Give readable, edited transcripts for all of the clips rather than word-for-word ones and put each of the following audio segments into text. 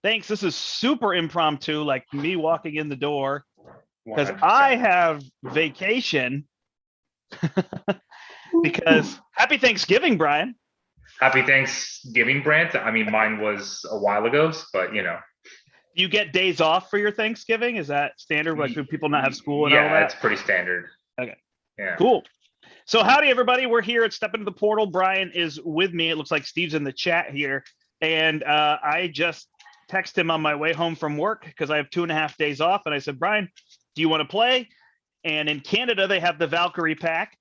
Thanks. This is super impromptu, like me walking in the door because I 100%. have vacation. Because happy Thanksgiving, Brian. Happy Thanksgiving, Brandt. I mean, mine was a while ago, but You get days off for your Thanksgiving? Is that standard? Like, do people not have school and all yeah, that? it's pretty standard. Okay, Yeah. cool. So, howdy, everybody. We're here at Step Into the Portal. Brian is with me. It looks like Steve's in the chat here. And I just texted him on my way home from work because I have 2.5 days off. And I said, Brian, do you want to play? And in Canada, they have the Valkyrie Pack.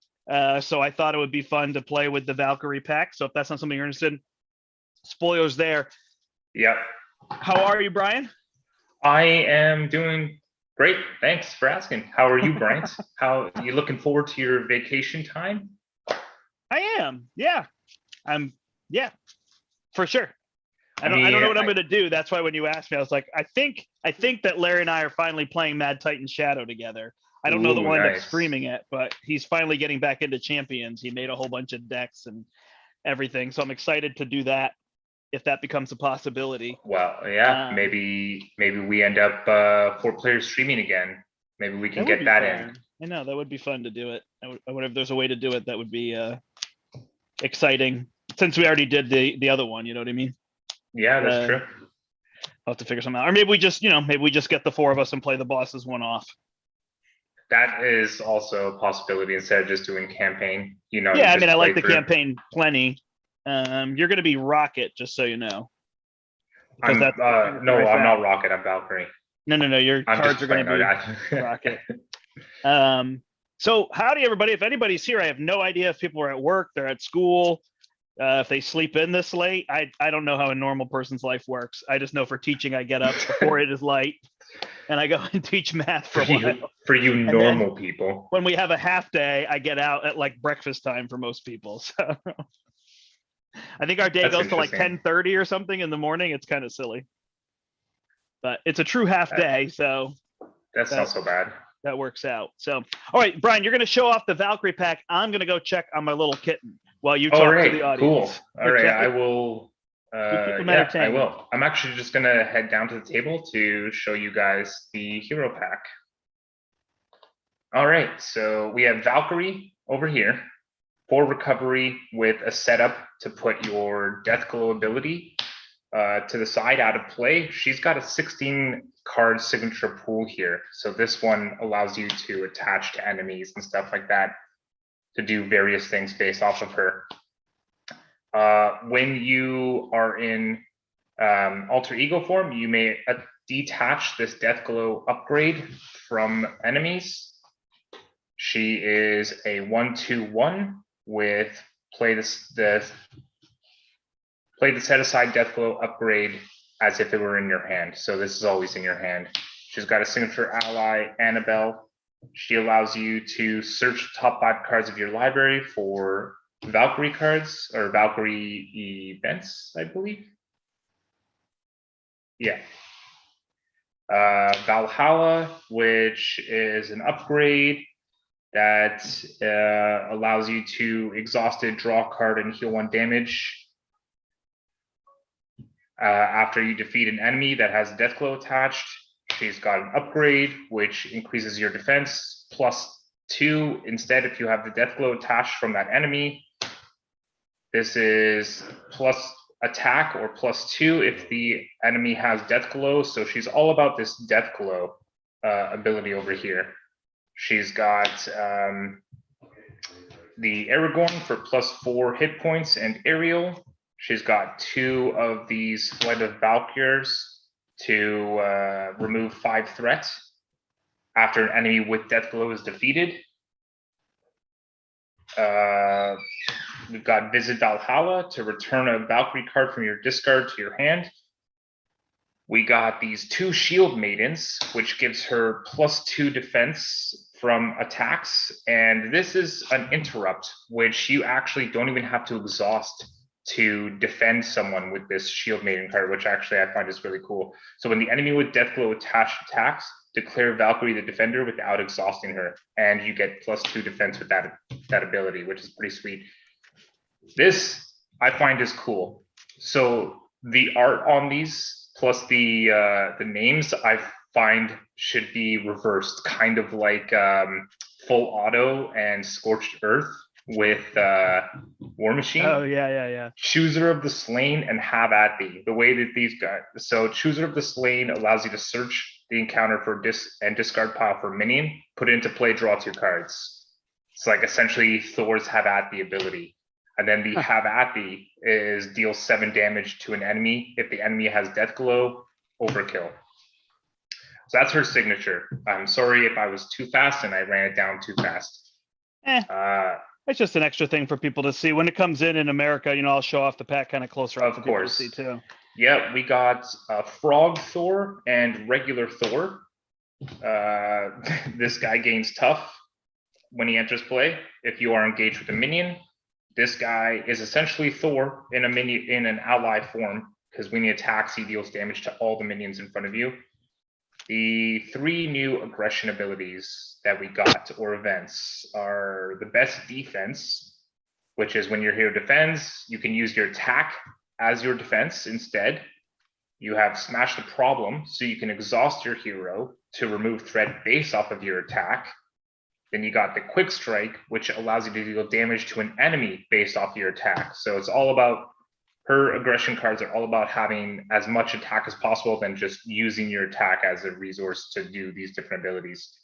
So I thought it would be fun to play with the Valkyrie Pack. So if that's not something you're interested in, spoilers there. Yep. How are you, Brian? I am doing great. Thanks for asking. How are you, Brandt? How you looking forward to your vacation time? I am. Yeah. Yeah, for sure. I don't know what I'm going to do. That's why when you asked me, I was like, I think that Larry and I are finally playing Mad Titan Shadow together. I don't know that we'll end up streaming it, but he's finally getting back into Champions. He made a whole bunch of decks and everything. So I'm excited to do that if that becomes a possibility. Well, yeah, maybe we end up 4-player streaming again. Maybe we can get that in. I know that would be fun to do it. I wonder if there's a way to do it that would be exciting, since we already did the other one. You know what I mean? Yeah, that's true. I'll have to figure something out, or maybe we just get the 4 of us and play the bosses one off. That is also a possibility instead of just doing campaign. Yeah, I mean, I like the campaign plenty. You're going to be Rocket, just so you know. I'm not Rocket. I'm Valkyrie. No. Your cards are going to be Rocket. So howdy, everybody. If anybody's here, I have no idea if people are at work, they're at school, if they sleep in this late. I don't know how a normal person's life works. I just know for teaching, I get up before it is light and I go and teach math for a while. For you normal people. When we have a half day, I get out at like breakfast time for most people. So I think our day goes to like 10:30 or something in the morning. It's kind of silly, but it's a true half day. So that's not so bad. That works out. So, all right, Brian, you're going to show off the Valkyrie Pack. I'm going to go check on my little kitten while you talk to the audience. Cool. All right, I will. Yeah, I will. I'm actually just going to head down to the table to show you guys the hero pack. All right, so we have Valkyrie over here for recovery with a setup to put your Deathglow ability to the side out of play. She's got a 16-card signature pool here. So this one allows you to attach to enemies and stuff like that to do various things based off of her. When you are in alter ego form, you may detach this Deathglow upgrade from enemies. She is a 1/2/1 with play the set aside Deathglow upgrade as if it were in your hand. So this is always in your hand. She's got a signature ally, Annabelle. She allows you to search the top 5 cards of your library for Valkyrie cards or Valkyrie events, I believe. Yeah. Valhalla, which is an upgrade that allows you to exhausted, draw a card, and heal 1 damage. After you defeat an enemy that has Deathglow attached. She's got an upgrade, which increases your defense +2 instead if you have the Deathglow attached from that enemy. This is plus attack or +2 if the enemy has Deathglow. So she's all about this Deathglow ability over here. She's got the Aragorn for +4 hit points and Ariel. She's got 2 of these Flight of Valkyrs to remove 5 threats after an enemy with Deathglow is defeated. We've got Visit Valhalla to return a Valkyrie card from your discard to your hand. We got these 2 Shield Maidens, which gives her +2 defense from attacks. And this is an interrupt, which you actually don't even have to exhaust to defend someone with this Shield Maiden card, which actually I find is really cool. So when the enemy with Deathglow attached attacks, declare Valkyrie the defender without exhausting her, and you get +2 defense with that ability, which is pretty sweet. This I find is cool. So the art on these plus the names I find should be reversed, kind of like Full Auto and Scorched Earth with War Machine. Oh yeah. Chooser of the Slain and Have at Thee. The way that these guys, so Chooser of the Slain allows you to search the encounter for discard pile for minion, put it into play, draw 2 cards. It's like essentially Thor's Have at Thee ability. And then the Have at Thee is deal 7 damage to an enemy if the enemy has Death Glow, Overkill. So that's her signature. I'm sorry if I was too fast and I ran it down too fast. It's just an extra thing for people to see when it comes in America. You know, I'll show off the pack kind of closer up for people to see too. Yeah, we got Frog Thor and regular Thor. This guy gains tough when he enters play. If you are engaged with a minion, this guy is essentially Thor in a minion in an ally form, because when he attacks, he deals damage to all the minions in front of you. The 3 new aggression abilities that we got or events are the best defense, which is when your hero defends, you can use your attack as your defense instead. You have Smash the Problem, so you can exhaust your hero to remove threat based off of your attack. Then you got the Quick Strike, which allows you to deal damage to an enemy based off your attack. So it's all about, her aggression cards are all about having as much attack as possible than just using your attack as a resource to do these different abilities.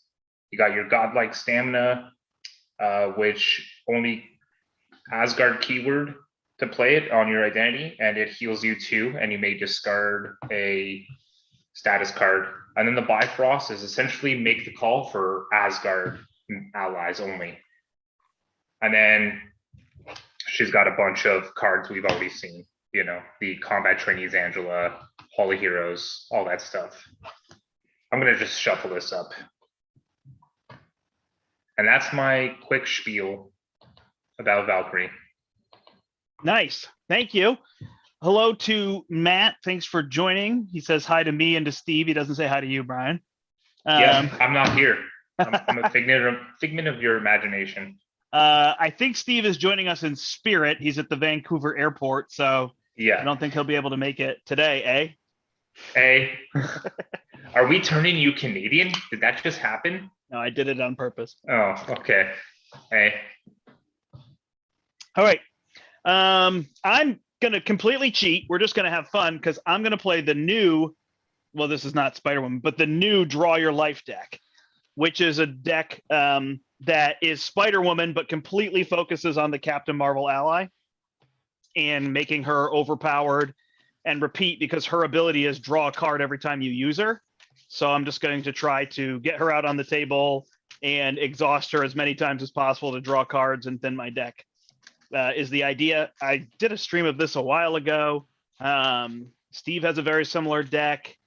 You got your Godlike Stamina, which only Asgard keyword to play it on your identity, and it heals you 2, and you may discard a status card. And then the Bifrost is essentially make the call for Asgard allies only. And then she's got a bunch of cards we've already seen. You know, the Combat Trainees Angela, Holy Heroes, all that stuff. I'm gonna just shuffle this up. And that's my quick spiel about Valkyrie. Nice, thank you. Hello to Matt, thanks for joining. He says hi to me and to Steve. He doesn't say hi to you, Brian. Yeah, I'm not here. I'm a figment of your imagination. I think Steve is joining us in spirit. He's at the Vancouver airport, so yeah, I don't think he'll be able to make it today, Hey, are we turning you Canadian? Did that just happen? No, I did it on purpose. Oh, okay. Hey. All right. I'm gonna completely cheat. We're just gonna have fun because I'm gonna play the new, well, this is not Spider-Woman, but the new Draw Your Life deck, which is a deck that is Spider-Woman, but completely focuses on the Captain Marvel ally and making her overpowered and repeat, because her ability is draw a card every time you use her. So I'm just going to try to get her out on the table and exhaust her as many times as possible to draw cards and thin my deck, is the idea. I did a stream of this a while ago. Steve has a very similar deck. It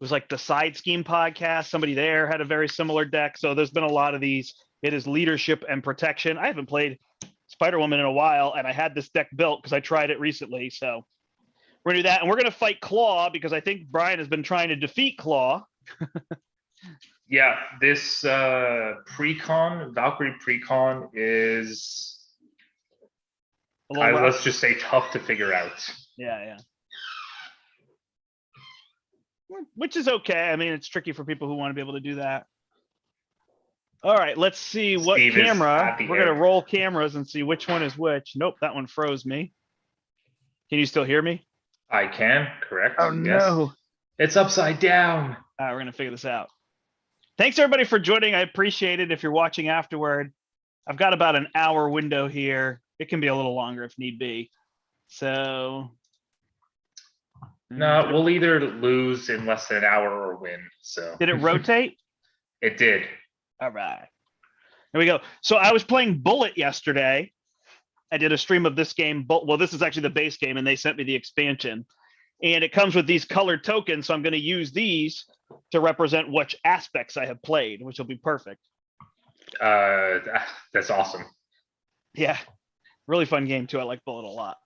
was like the Side Scheme podcast. Somebody there had a very similar deck. So there's been a lot of these. It is leadership and protection. I haven't played Spider-Woman in a while, and I had this deck built because I tried it recently. So we're gonna do that, and we're gonna fight Claw because I think Brian has been trying to defeat Claw. Yeah, this Valkyrie precon is, let's just say, tough to figure out. Yeah. Which is okay. I mean, it's tricky for people who want to be able to do that. All right, let's see what Steve camera. We're going to roll cameras and see which one is which. Nope, that one froze me. Can you still hear me? I can, correct. Oh, no. It's upside down. All right, we're going to figure this out. Thanks, everybody, for joining. I appreciate it. If you're watching afterward, I've got about an hour window here. It can be a little longer if need be. So. No, we'll either lose in less than an hour or win. So. Did it rotate? It did. All right. There we go. So I was playing Bullet yesterday. I did a stream of this game. Well, this is actually the base game, and they sent me the expansion. And it comes with these colored tokens, so I'm going to use these to represent which aspects I have played, which will be perfect. That's awesome. Yeah. Really fun game, too. I like Bullet a lot.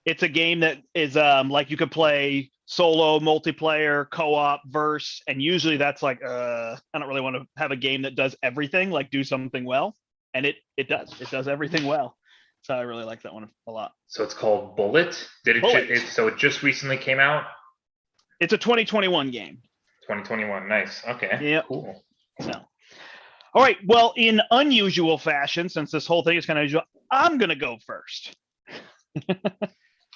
It's a game that is like you could play solo, multiplayer, co-op, verse, and usually that's like I don't really want to have a game that does everything, like do something well, and it does everything well. So I really like that one a lot. So it's called Bullet. Did it? So it just recently came out. It's a 2021 game. 2021. Nice. Okay. Yep. Cool. So, all right. Well, in unusual fashion, since this whole thing is kind of unusual, I'm gonna go first.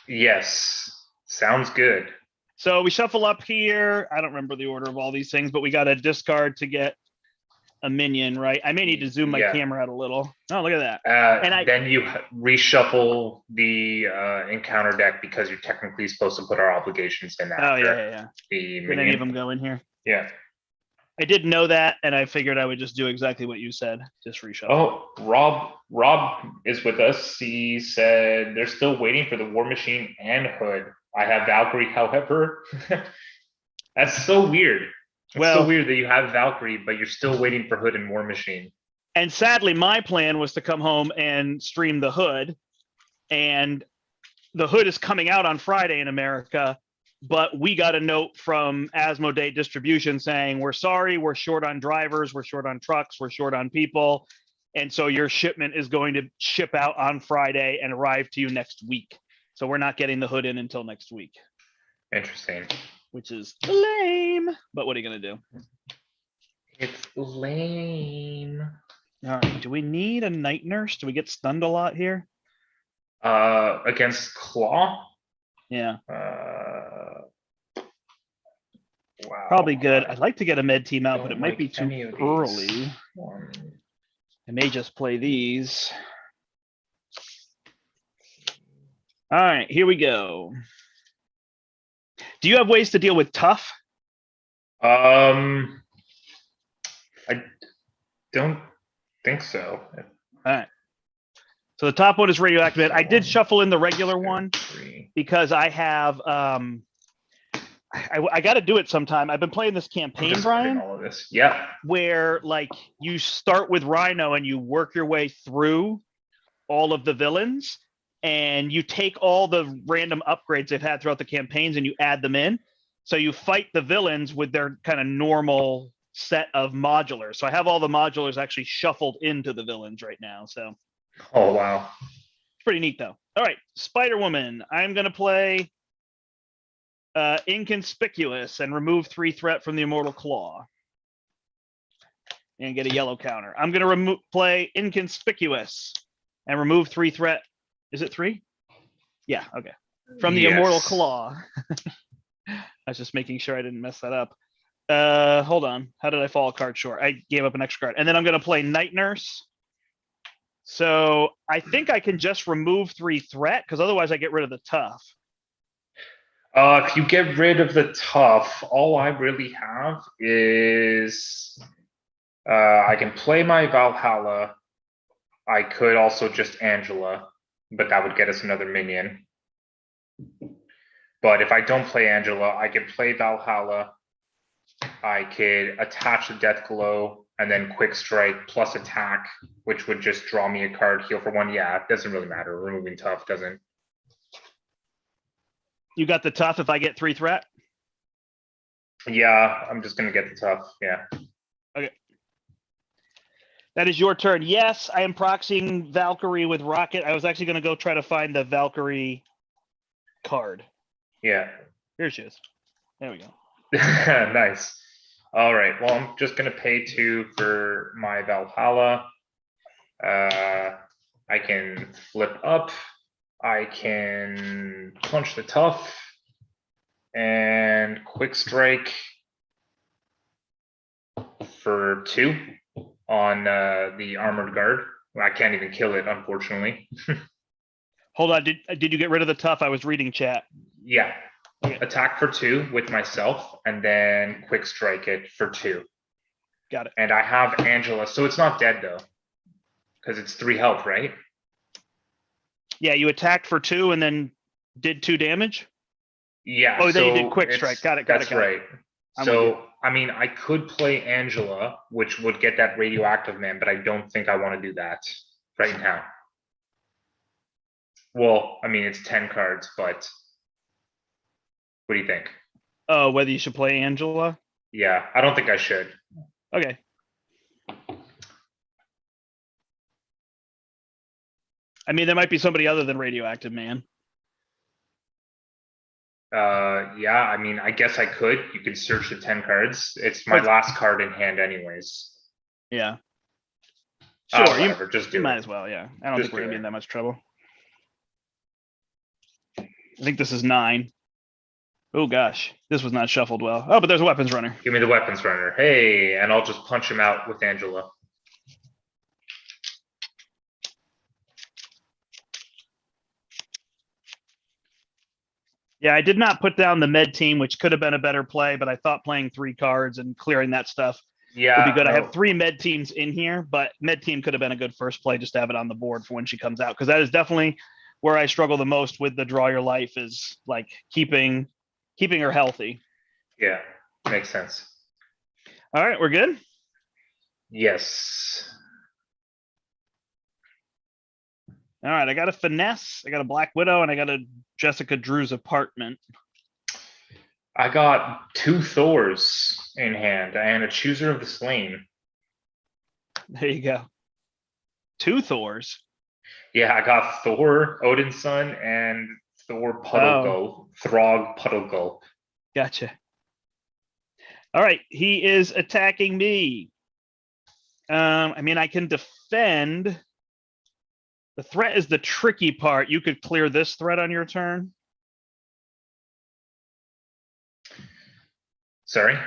Yes. Sounds good. So we shuffle up here. I don't remember the order of all these things, but we got a discard to get a minion, right? I may need to zoom my Yeah. camera out a little. Oh, look at that. And then you reshuffle the encounter deck because you're technically supposed to put our obligations in after Oh, yeah. the Did any of them go in here? Yeah. I didn't know that, and I figured I would just do exactly what you said. Just reshuffle. Oh, Rob is with us. He said they're still waiting for the War Machine and Hood. I have Valkyrie, however. That's so weird. It's so weird that you have Valkyrie, but you're still waiting for Hood and War Machine. And sadly, my plan was to come home and stream the Hood, and the Hood is coming out on Friday in America, but we got a note from Asmodee Distribution saying, we're sorry, we're short on drivers, we're short on trucks, we're short on people, and so your shipment is going to ship out on Friday and arrive to you next week. So we're not getting the Hood in until next week. Interesting. Which is lame, but what are you going to do? It's lame. All right, do we need a Night Nurse? Do we get stunned a lot here? Against Claw? Yeah. Wow. Probably good. I'd like to get a med team out, but it might be too early. I may just play these. All right, here we go. Do you have ways to deal with tough? I don't think so. All right. So the top one is radioactive. I did shuffle in the regular one because I have I got to do it sometime. I've been playing this campaign, Brian. All of this. Yeah. Where like you start with Rhino and you work your way through all of the villains, and you take all the random upgrades they've had throughout the campaigns and you add them in. So you fight the villains with their kind of normal set of modulars. So I have all the modulars actually shuffled into the villains right now. So. Oh, wow. It's pretty neat though. All right, Spider-Woman. I'm going to play Inconspicuous and remove 3 threat from the Immortal Claw. And get a yellow counter. I'm going to play Inconspicuous and remove 3 threat. Is it 3? Yeah, okay. From the Immortal Claw. I was just making sure I didn't mess that up. Hold on. How did I fall a card short? I gave up an extra card. And then I'm going to play Night Nurse. So I think I can just remove 3 threat because otherwise I get rid of the tough. If you get rid of the tough, all I really have is I can play my Valhalla. I could also just Angela, but that would get us another minion. But if I don't play Angela, I can play Valhalla. I could attach the Death Glow and then Quick Strike plus attack, which would just draw me a card, heal for 1. Yeah, it doesn't really matter. Removing tough doesn't. You got the tough if I get 3 threat? Yeah, I'm just going to get the tough. Yeah. Okay. That is your turn. Yes, I am proxying Valkyrie with Rocket. I was actually going to go try to find the Valkyrie card. Yeah. Here she is. There we go. Nice. All right. Well, I'm just going to pay 2 for my Valhalla. I can flip up. I can punch the tough and Quick Strike for 2 on the Armored Guard. I can't even kill it, unfortunately. Hold on. Did you get rid of the tough? I was reading chat. Yeah. Okay. Attack for 2 with myself and then Quick Strike it for 2. Got it. And I have Angela, so it's not dead though, because it's 3 health, right? Yeah, you attacked for 2 and then did 2 damage? Yeah. Oh, then you did Quick Strike. Got it. That's right. So, I mean, I could play Angela, which would get that radioactive man, but I don't think I want to do that right now. Well, I mean, it's 10 cards, but what do you think? Oh, whether you should play Angela? Yeah, I don't think I should. Okay. I mean, there might be somebody other than Radioactive Man. Yeah, I mean, I guess I could. You could search the 10 cards. It's my But- last card in hand anyways. Yeah. Oh, Sure, whatever, just you do might it. as well. Yeah, I don't Just think we're do gonna be it. in that much trouble. I think this is 9. Oh gosh, this was not shuffled well. Oh, but there's a weapons runner. Give me the weapons runner. Hey, and I'll just punch him out with Angela. Yeah, I did not put down the med team, which could have been a better play, but I thought playing 3 cards and clearing that stuff would be Yeah, good. I no, have 3 med teams in here, but med team could have been a good first play just to have it on the board for when she comes out, because that is definitely where I struggle the most with the draw your life is like keeping her healthy. yeah, makes sense. All right, we're good. Yes. All right, I got a finesse, I got a Black Widow, and I got a Jessica Drew's apartment. I got 2 Thors in hand and a Chooser of the Slain. There you go. 2 Thors. Yeah, I got Thor, Odin's son, and Thor Puddle Throg Puddle. Gotcha. All right, he is attacking me. I mean, I can defend. The threat is the tricky part. You could clear this threat on your turn. Sorry?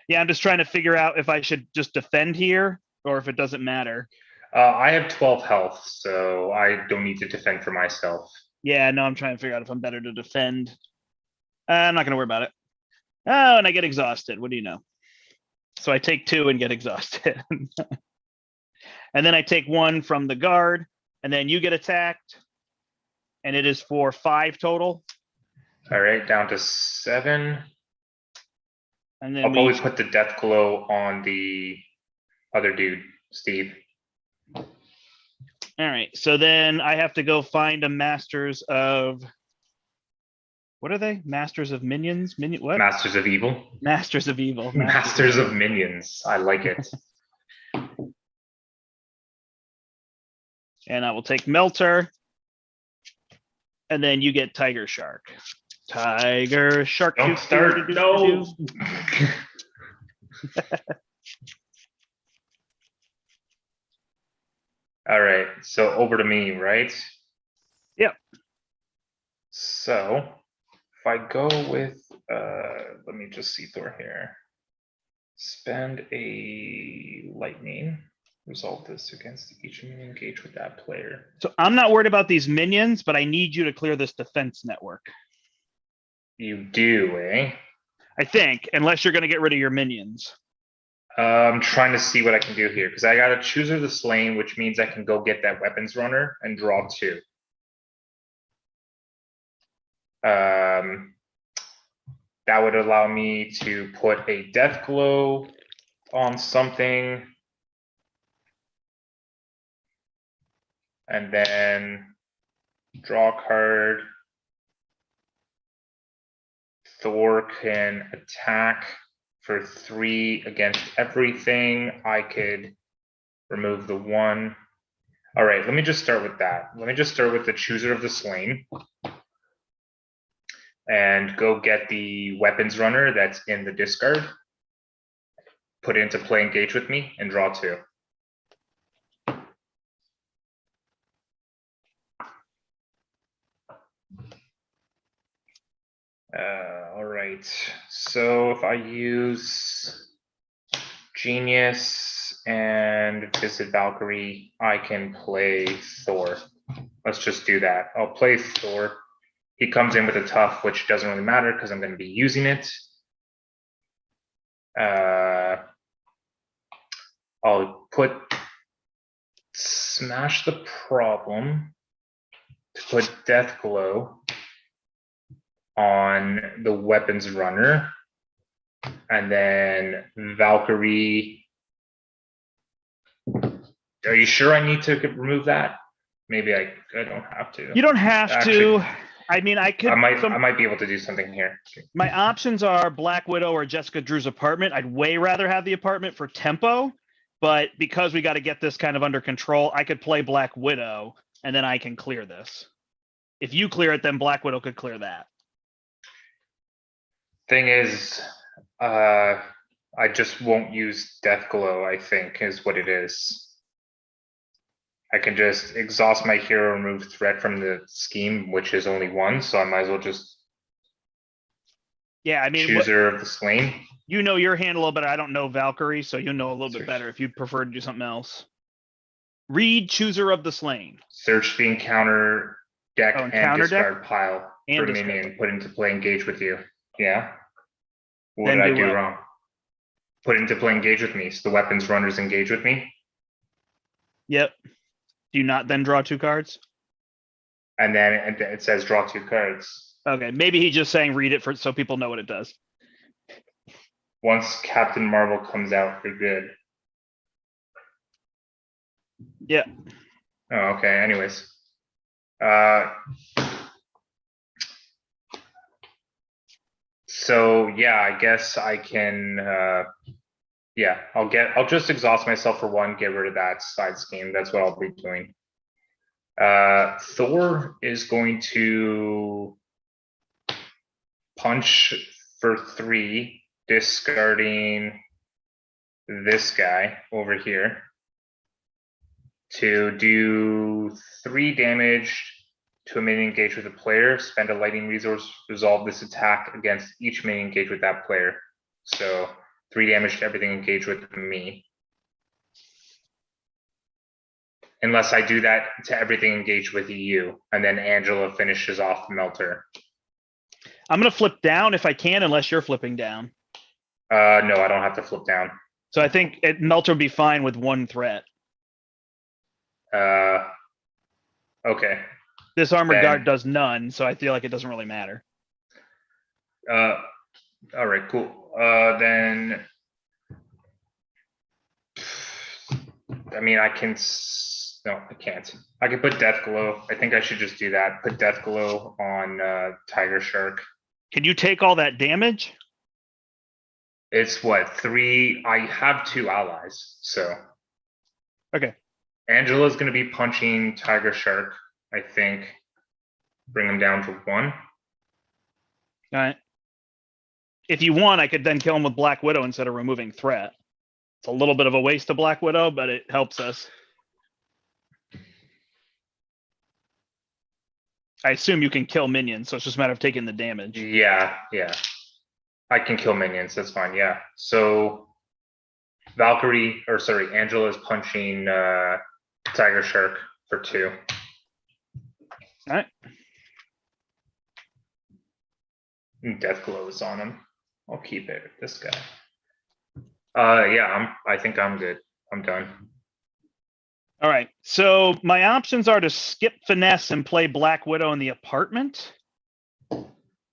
Yeah, I'm just trying to figure out if I should just defend here or if it doesn't matter. I have 12 health, so I don't need to defend for myself. Yeah, no, I'm trying to figure out if I'm better to defend. I'm not going to worry about it. Oh, and I get exhausted. What do you know? So I take 2 and get exhausted. And then I take 1 from the guard, and then you get attacked. And it is for 5 total. All right, down to 7. And then I'll probably put the death glow on the other dude, Steve. All right, so then I have to go find a Masters of, what are they? Masters of Minions? What? Masters of Evil. Masters of Evil. Masters of Minions. I like it. And I will take Melter. And then you get Tiger Shark. Tiger Shark. Don't start. No. All right, so over to me, right? Yep. So if I go with, let me just see Thor here. Spend a lightning. Resolve this against each minion engaged with that player. So I'm not worried about these minions, but I need you to clear this defense network. You do, eh? I think, unless you're going to get rid of your minions. I'm trying to see what I can do here because I got a Chooser the Slain, which means I can go get that weapons runner and draw 2. That would allow me to put a death glow on something. And then draw a card. Thor can attack for 3 against everything. I could remove the 1. All right, let me just start with that. Let me just start with the Chooser of the Slain. And go get the weapons runner that's in the discard. Put it into play, engage with me, and draw 2. All right, so if I use Genius and visit Valkyrie, I can play Thor. Let's just do that. I'll play Thor. He comes in with a tough, which doesn't really matter because I'm going to be using it. I'll put Smash the Problem to put Death Glow on the weapons runner. And then Valkyrie. Are you sure I need to remove that? Maybe I don't have to. You don't have Actually, to. I mean, I could. I might be able to do something here. My options are Black Widow or Jessica Drew's apartment. I'd way rather have the apartment for tempo, but because we got to get this kind of under control, I could play Black Widow and then I can clear this. If you clear it, then Black Widow could clear that. Thing is, I just won't use Death Glow, I think, is what it is. I can just exhaust my hero, remove threat from the scheme, which is only one, so I might as well just Yeah, I mean, Chooser of the Slain. you know your hand a little bit. I don't know Valkyrie, so you know a little bit better if you prefer to do something else. Read Chooser of the Slain. Search the encounter deck Oh, and encounter deck? discard pile And for discard minion, put into play, engage with you. Yeah. What Then did I do do what? wrong? Put into play, engage with me. So the weapons runners engage with me. Yep. Do you not then draw 2 cards? And then it says draw 2 cards. Okay, maybe he's just saying read it for so people know what it does. Once Captain Marvel comes out, you're good. Yeah. Oh, okay. Anyways. So yeah, I guess I can yeah, I'll just exhaust myself for 1, get rid of that side scheme. That's what I'll be doing. Thor is going to punch for 3, discarding this guy over here to do 3 damage to a minion engaged with a player. Spend a lightning resource, resolve this attack against each minion engaged with that player. So 3 damage to everything engaged with me. Unless I do that to everything engaged with you, and then Angela finishes off the melter. I'm going to flip down if I can, unless you're flipping down. No, I don't have to flip down. So I think Melter would be fine with 1 threat. Okay. This armored guard does none, so I feel like it doesn't really matter. All right, cool. Then, I mean, I can. No, I can't. I can put Death Glow. I think I should just do that. Put Death Glow on Tiger Shark. Can you take all that damage? It's what, 3? I have 2 allies, so. Okay. Angela's going to be punching Tiger Shark, I think. Bring him down to 1. All right. If you want, I could then kill him with Black Widow instead of removing threat. It's a little bit of a waste of Black Widow, but it helps us. I assume you can kill minions, so it's just a matter of taking the damage. Yeah. I can kill minions, that's fine, yeah. So Angela is punching Tiger Shark for 2. All right. Death Glow is on him. I'll keep it, this guy. Yeah, I think I'm good. I'm done. All right. So my options are to skip finesse and play Black Widow in the apartment.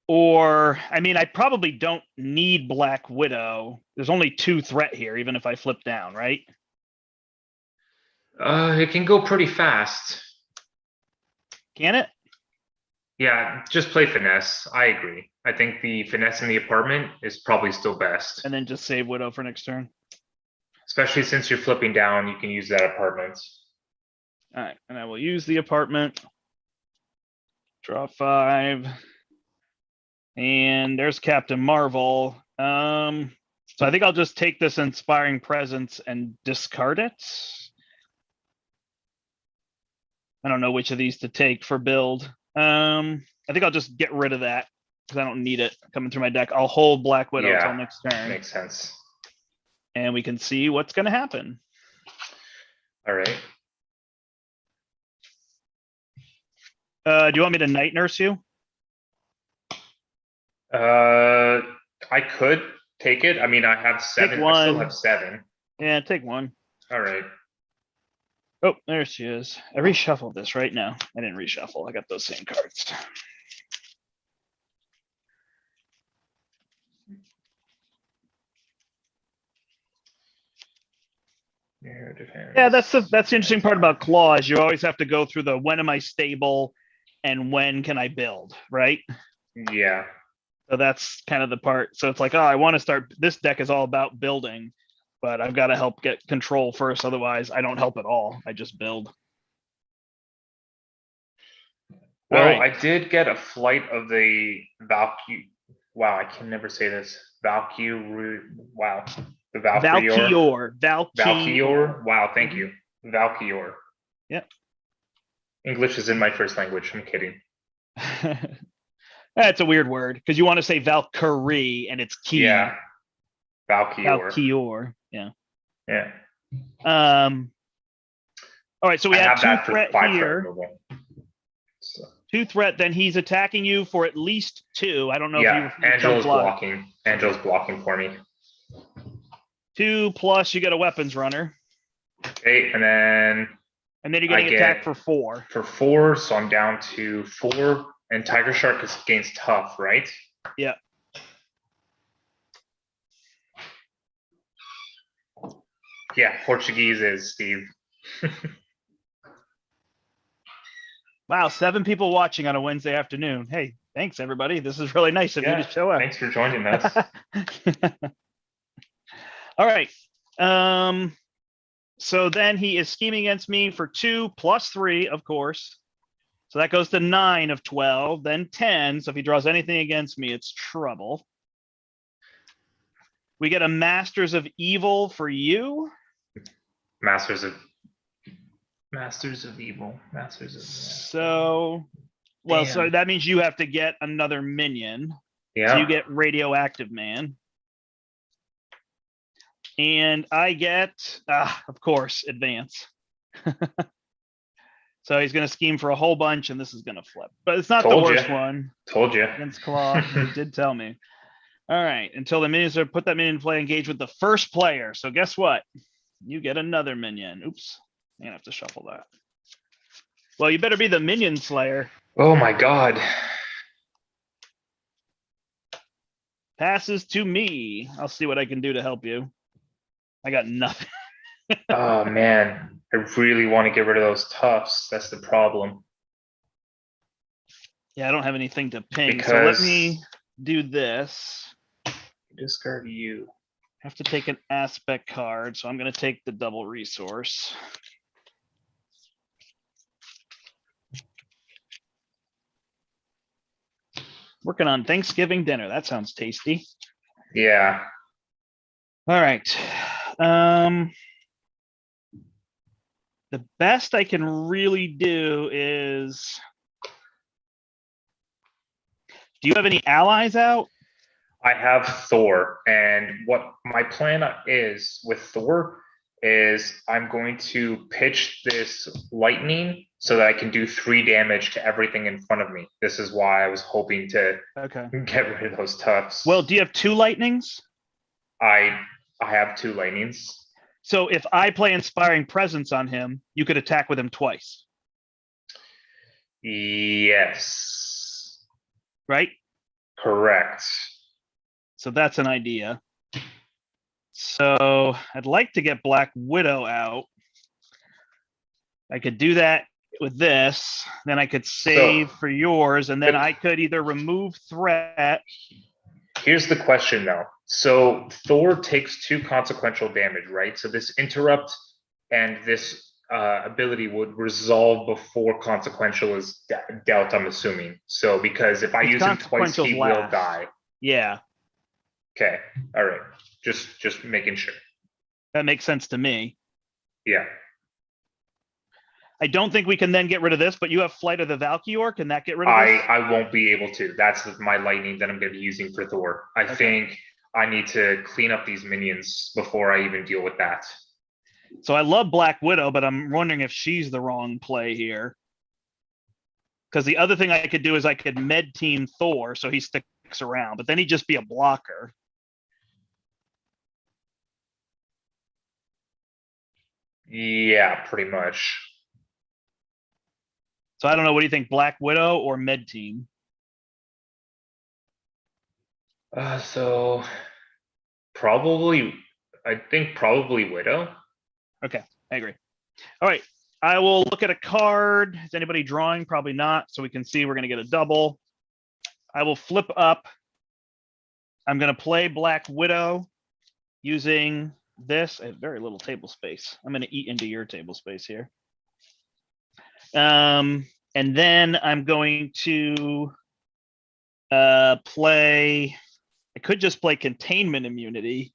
Or, I mean, I probably don't need Black Widow. There's only 2 threat here, even if I flip down, right? It can go pretty fast. Can it? Yeah, just play finesse. I agree. I think the finesse in the apartment is probably still best. And then just save Widow for next turn. Especially since you're flipping down, you can use that apartment. All right, and I will use the apartment. Draw 5. And there's Captain Marvel. So I think I'll just take this Inspiring Presence and discard it. I don't know which of these to take for build. I think I'll just get rid of that because I don't need it coming through my deck. I'll hold Black Widow until next turn. Makes sense. And we can see what's going to happen. All right. Do you want me to Night Nurse you? I could take it. I mean, I have 7. I still have 7. Yeah, take 1. All right. Oh, there she is. I reshuffled this right now. I didn't reshuffle. I got those same cards. Yeah, that's the interesting part about Claw is you always have to go through the when am I stable and when can I build, right? Yeah. So that's kind of the part. So it's like, oh, I want to start. This deck is all about building, but I've got to help get control first. Otherwise, I don't help at all. I just build. Well, right. I did get a flight of the Valkyrie. Wow, I can never say this. Valkyrie. Wow. The Valkyrie. Valkyrie. Wow, thank you. Valkyrie. Yep. English is in my first language. I'm kidding. That's a weird word because you want to say Valkyrie and it's key. Yeah. Valkyrie. Valkyrie. Yeah. Yeah. All right, so we have two threat here. So. 2 threat, then he's attacking you for at least 2. I don't know if you Angela's blocking. Angela's blocking for me. 2 plus you get a weapons runner. Okay, and then you're getting attacked for 4. For 4, so I'm down to 4. And Tiger Shark is against tough, right? Yeah. Yeah, Portuguese is Steve. Wow, 7 people watching on a Wednesday afternoon. Hey, thanks everybody. This is really nice of you to show up. Thanks for joining us. All right. So then he is scheming against me for 2 plus 3, of course. So that goes to 9 of 12, then 10. So if he draws anything against me, it's trouble. We get a Masters of Evil for you. Masters of Evil. So, well, so that means you have to get another minion. Yeah. So you get Radioactive Man. And I get, of course, Advance. So he's going to scheme for a whole bunch, and this is going to flip. But it's not the worst one. Told you. Against Claw, you did tell me. All right, until the minions are put that minion in play, engage with the first player. So guess what? You get another minion. Oops, I'm gonna have to shuffle that. Well, you better be the minion slayer. Oh my god. Passes to me. I'll see what I can do to help you. I got nothing. Oh man, I really want to get rid of those toughs. That's the problem. Yeah, I don't have anything to ping. So let me do this. Discard you. I have to take an aspect card, so I'm going to take the double resource. Working on Thanksgiving dinner. That sounds tasty. Yeah. All right. The best I can really do is, do you have any allies out? I have Thor, and what my plan is with Thor is I'm going to pitch this lightning so that I can do 3 damage to everything in front of me. This is why I was hoping to get rid of those toughs. Well, do you have 2 lightnings? I have 2 lightnings. So if I play Inspiring Presence on him, you could attack with him twice. Yes. Right? Correct. So that's an idea. So I'd like to get Black Widow out. I could do that with this. Then I could save for yours. And then I could either remove threat. Here's the question though. So Thor takes 2 consequential damage, right? So this interrupt and this ability would resolve before consequential is dealt, I'm assuming. So because if I use him twice, he will die. Yeah. Okay. All right. Just making sure. That makes sense to me. Yeah. I don't think we can then get rid of this, but you have Flight of the Valkyrie. Can that get rid of this? I won't be able to. That's my lightning that I'm going to be using for Thor. I think I need to clean up these minions before I even deal with that. So I love Black Widow, but I'm wondering if she's the wrong play here. Because the other thing I could do is I could med team Thor so he sticks around, but then he'd just be a blocker. Yeah, pretty much. So I don't know. What do you think, Black Widow or med team? So probably, I think probably Widow. Okay, I agree. All right, I will look at a card. Is anybody drawing? Probably not. So we can see we're going to get a double. I will flip up. I'm going to play Black Widow using this. I have very little table space. I'm going to eat into your table space here. And then I'm going to play I could just play containment immunity.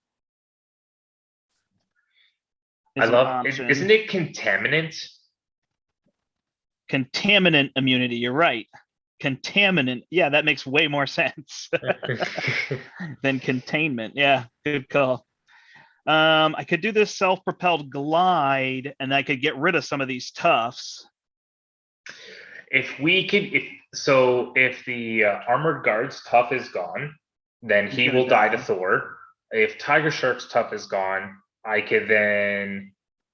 I Is an love it. option. Isn't it contaminant? Contaminant immunity. You're right. Contaminant. Yeah, that makes way more sense than containment. Yeah, good call. I could do this self-propelled glide, and I could get rid of some of these toughs. If the armored guard's tough is gone, then He's he gonna will die to die. Thor. If Tiger Shark's tough is gone, I could then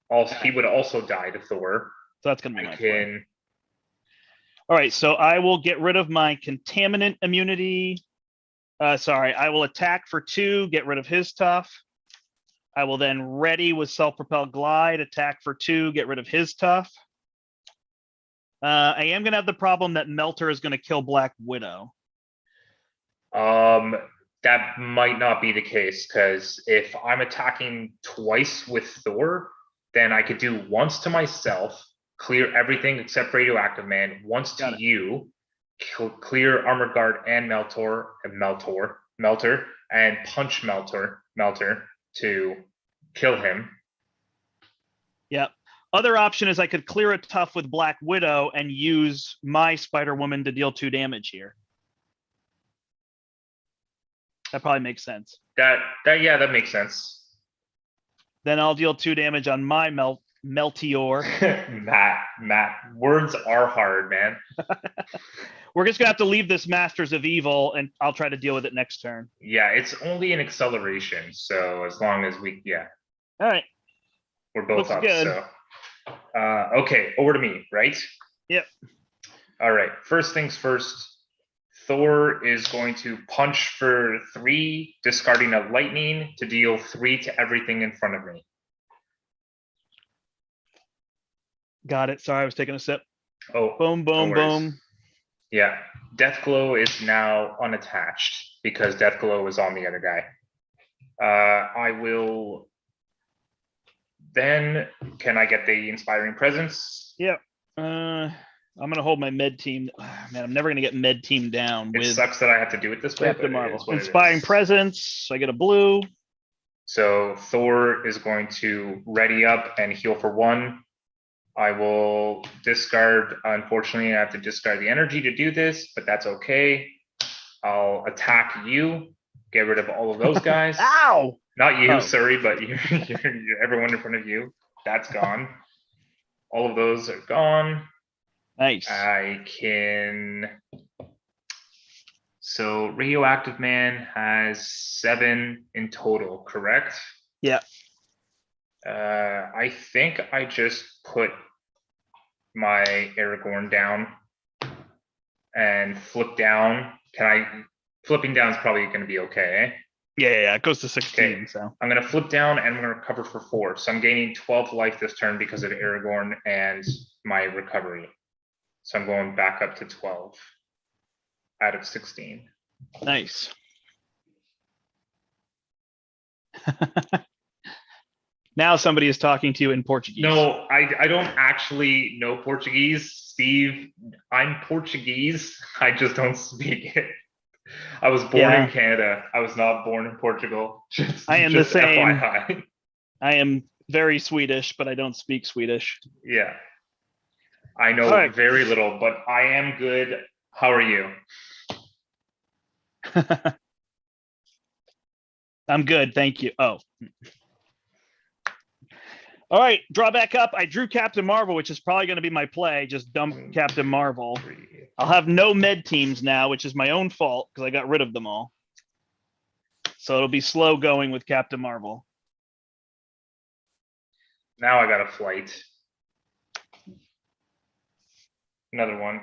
also he would also die to Thor. So that's gonna be I my play. can All right, so I will get rid of my contaminant immunity. Sorry, I will attack for 2, get rid of his tough. I will then ready with self-propelled glide, attack for 2, get rid of his tough. I am gonna have the problem that Melter is gonna kill Black Widow. that might not be the case, because if I'm attacking twice with Thor, then I could do once to myself, clear everything except Radioactive Man, once Got to it. you, clear Armored Guard and Melter, and punch Melter to kill him. Yep. Other option is I could clear a tough with Black Widow and use my Spider-Woman to deal 2 damage here. That probably makes sense. That makes sense. Then I'll deal 2 damage on my Meltior. Matt, words are hard, man. We're just gonna have to leave this Masters of Evil, and I'll try to deal with it next turn. Yeah, it's only an acceleration, so as long as we, All right. we're both Looks up. good. So, okay, over to me, right? Yep. All right. First things first. Thor is going to punch for 3, discarding a lightning to deal 3 to everything in front of me. Got it. Sorry, I was taking a sip. Oh, Boom, boom, no worries. boom. Yeah, Deathglow is now unattached because Deathglow is on the other guy. I will then, can I get the Inspiring Presence? Yep. I'm gonna hold my med team. Man, I'm never gonna get med team down It with sucks that I have to do it this way, Captain but it Marvel. is what it Inspiring is. Presence. I get a blue. So Thor is going to ready up and heal for 1. I will discard, unfortunately, I have to discard the energy to do this, but that's okay. I'll attack you, get rid of all of those guys. Ow! Not you, Oh. sorry, but you're everyone in front of you. That's gone. All of those are gone. Nice. I can. So Radioactive Man has 7 in total, correct? Yeah. I think I just put my Aragorn down and flip down. Flipping down is probably going to be okay. Yeah. It goes to 16. Okay. So I'm going to flip down and I'm going to recover for 4. So I'm gaining 12 life this turn because of Aragorn and my recovery. So I'm going back up to 12 out of 16. nice. Now somebody is talking to you in Portuguese. No, I don't actually know Portuguese, Steve. I'm Portuguese. I just don't speak it. I was born in Canada. I was not born in Portugal. I am the same. FYI. I am very Swedish, but I don't speak Swedish. Yeah. I know very little, but I am good. How are you? I'm good, thank you. Oh. All right, draw back up. I drew Captain Marvel, which is probably going to be my play. Just dump Captain Marvel. I'll have no med teams now, which is my own fault because I got rid of them all. So it'll be slow going with Captain Marvel. Now I got a flight. Another one.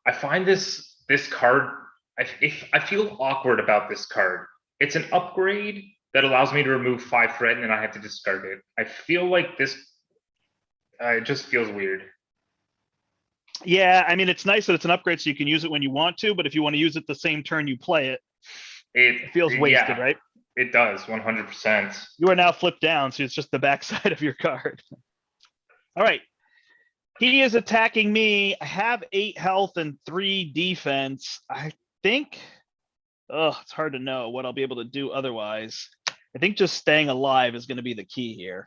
I find this card, I feel awkward about this card. It's an upgrade that allows me to remove 5 threat and then I have to discard it. I feel like this, it just feels weird. Yeah, I mean, it's nice that it's an upgrade so you can use it when you want to, but if you want to use it the same turn you play it, it feels wasted, right? It does, 100%. You are now flipped down, so it's just the backside of your card. All right. He is attacking me. I have 8 health and 3 defense. I think Oh, it's hard to know what I'll be able to do otherwise. I think just staying alive is going to be the key here.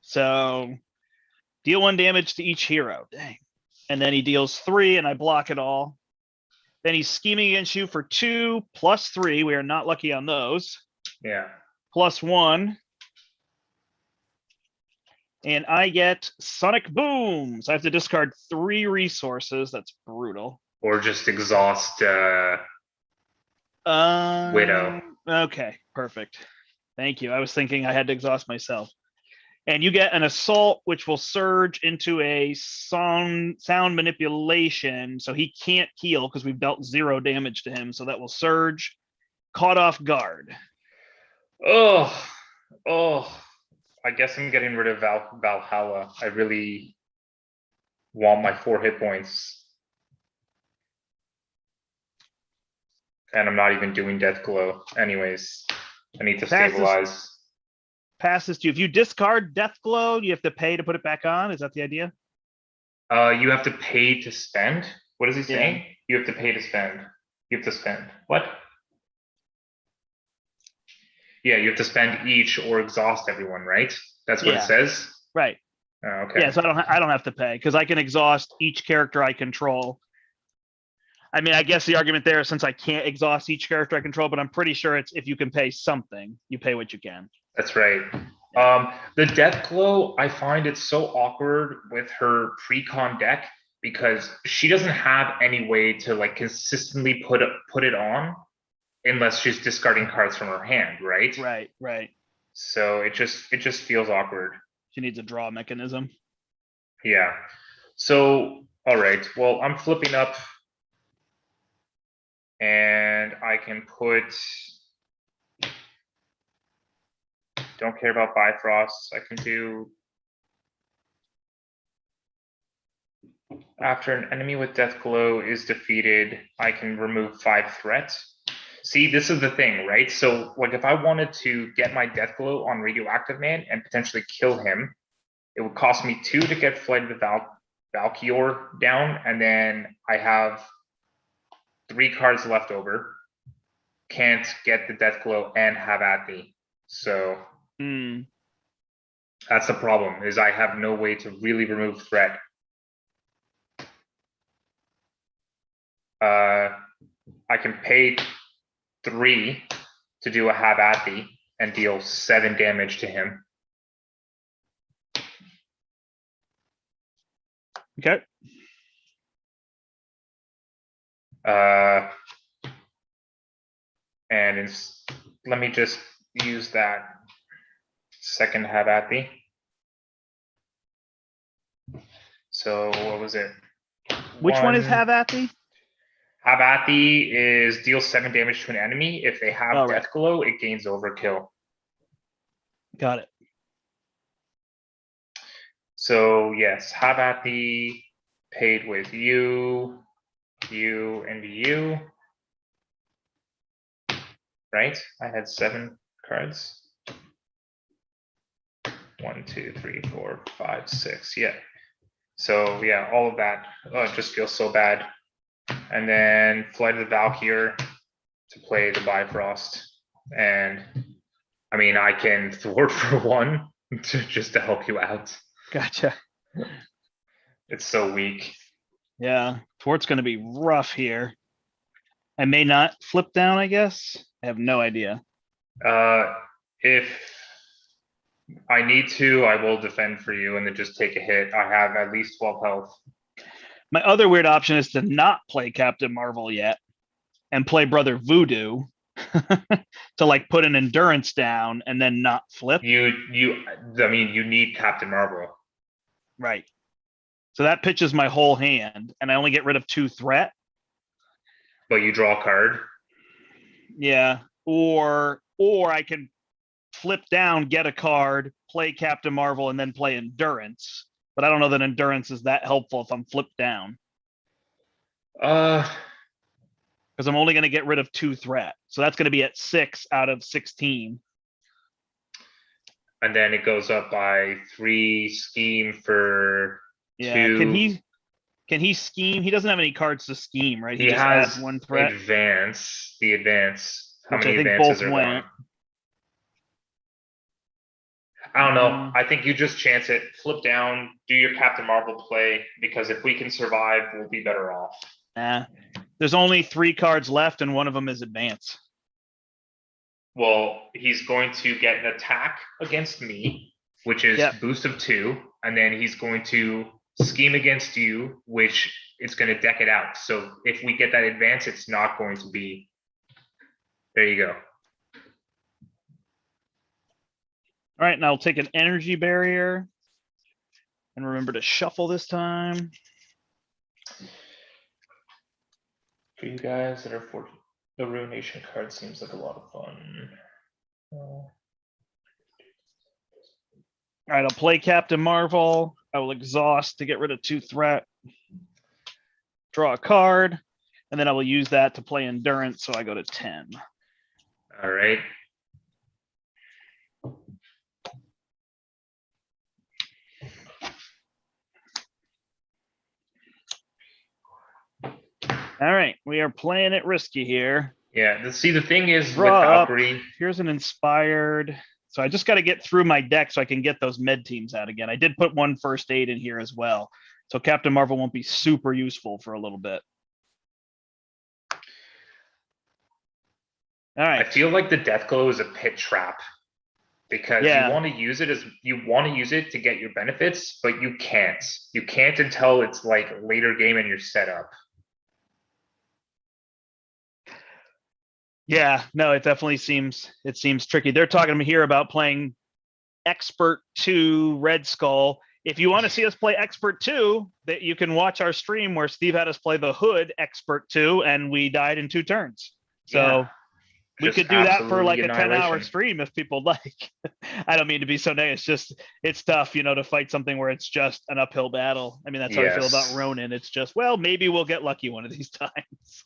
So deal 1 damage to each hero. Dang. And then he deals 3 and I block it all. Then he's scheming against you for 2 plus 3. We are not lucky on those. Yeah. Plus 1. And I get Sonic Boom. So I have to discard 3 resources. That's brutal. Or just exhaust Widow. Okay, perfect. Thank you. I was thinking I had to exhaust myself. And you get an assault, which will surge into a sound manipulation. So he can't heal because we've dealt 0 damage to him. So that will surge, caught off guard. Oh, I guess I'm getting rid of Valhalla. I really want my 4 hit points. And I'm not even doing Death Glow. Anyways, I need to stabilize. Passes to you. If you discard Death Glow, you have to pay to put it back on. Is that the idea? You have to pay to spend? What is he saying? Yeah. You have to pay to spend. You have to spend. What? Yeah, you have to spend each or exhaust everyone, right? That's what it says? Right. Oh, okay. Yeah, so I don't have to pay because I can exhaust each character I control. I mean, I guess the argument there is since I can't exhaust each character I control, but I'm pretty sure it's if you can pay something, you pay what you can. That's right. The Death Glow, I find it so awkward with her pre-con deck because she doesn't have any way to like consistently put it on unless she's discarding cards from her hand, right? Right. So it just feels awkward. She needs a draw mechanism. Yeah. So all right. Well, I'm flipping up and I can put, don't care about Bifrost. I can do, after an enemy with Death Glow is defeated, I can remove 5 threats. See, this is the thing, right? So like if I wanted to get my Death Glow on Radioactive Man and potentially kill him, it would cost me 2 to get Flight of the Valkyrie down, and then I have 3 cards left over. Can't get the Death Glow and have at me. So that's the problem, is I have no way to really remove threat. I can pay 3 to do a have at thee and deal 7 damage to him. Okay. And let me just use that second have at thee. So what was it? Which one is have at thee? Have at thee is deal 7 damage to an enemy. If they have Death Glow, it gains overkill. Got it. So yes, have at thee paid with you, and you. Right? I had 7 cards. 1, 2, 3, 4, 5, 6. Yeah. So yeah, all of that it just feels so bad. And then Flight of the Valkyrie to play the Bifrost. And I mean, I can thwart for 1 just to help you out. Gotcha. It's so weak. Yeah, thwart's going to be rough here. I may not flip down, I guess. I have no idea. If I need to, I will defend for you and then just take a hit. I have at least 12 health. My other weird option is to not play Captain Marvel yet and play Brother Voodoo to like put an endurance down and then not flip. I mean, you need Captain Marvel. Right. So that pitches my whole hand and I only get rid of 2 threat. But you draw a card. Yeah. Or I can flip down, get a card, play Captain Marvel, and then play endurance. But I don't know that endurance is that helpful if I'm flipped down. Because I'm only going to get rid of 2 threat. So that's going to be at 6 out of 16. And then it goes up by 3 scheme for 2. Can Can he scheme? He doesn't have any cards to scheme, right? He just has adds one threat, advance, the advance. How which many I think advances both are went. gone? I don't know. I think you just chance it, flip down, do your Captain Marvel play, because if we can survive, we'll be better off. Nah. There's only 3 cards left, and one of them is advance. Well, he's going to get an attack against me, which is boost of 2, and then he's going to scheme against you, which is going to deck it out. So if we get that advance, it's not going to be. There you go. All right, now I'll take an energy barrier. And remember to shuffle this time. For you guys that are for the Ruination card seems like a lot of fun. All right, I'll play Captain Marvel. I will exhaust to get rid of 2 threat. Draw a card, and then I will use that to play Endurance, so I go to 10. All right. All right, we are playing it risky here. Yeah, see, the thing is Draw with up. Valkyrie. Here's an Inspired. So I just got to get through my deck so I can get those med teams out again. I did put 1 first aid in here as well. So Captain Marvel won't be super useful for a little bit. All right. I feel like the Death Glow is a pit trap because you want to use it to get your benefits, but you can't. You can't until it's like later game and you're set up. Yeah, no, it definitely seems tricky. They're talking here about playing Expert 2 Red Skull. If you want to see us play Expert 2, that you can watch our stream where Steve had us play the Hood Expert 2 and we died in 2 turns. So we could do that for like a 10-hour stream if people like. I don't mean to be so negative. It's tough, to fight something where it's just an uphill battle. I mean, that's how I feel about Ronin. It's just, well, maybe we'll get lucky one of these times.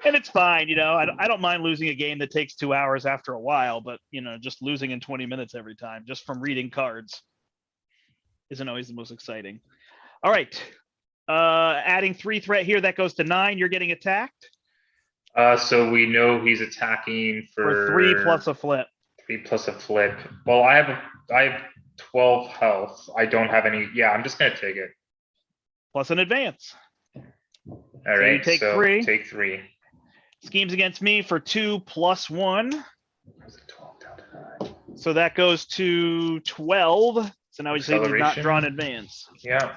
And it's fine, I don't mind losing a game that takes 2 hours after a while, but just losing in 20 minutes every time, just from reading cards, isn't always the most exciting. All right, adding 3 threat here, that goes to 9. You're getting attacked. So we know he's attacking for 3 plus a flip. 3 plus a flip. Well, I have 12 health. I don't have any. Yeah, I'm just gonna take it. Plus an advance. All right, you take so 3. Take 3. Schemes against me for 2 plus 1. So that goes to 12. So now we say did not draw an advance. Yeah.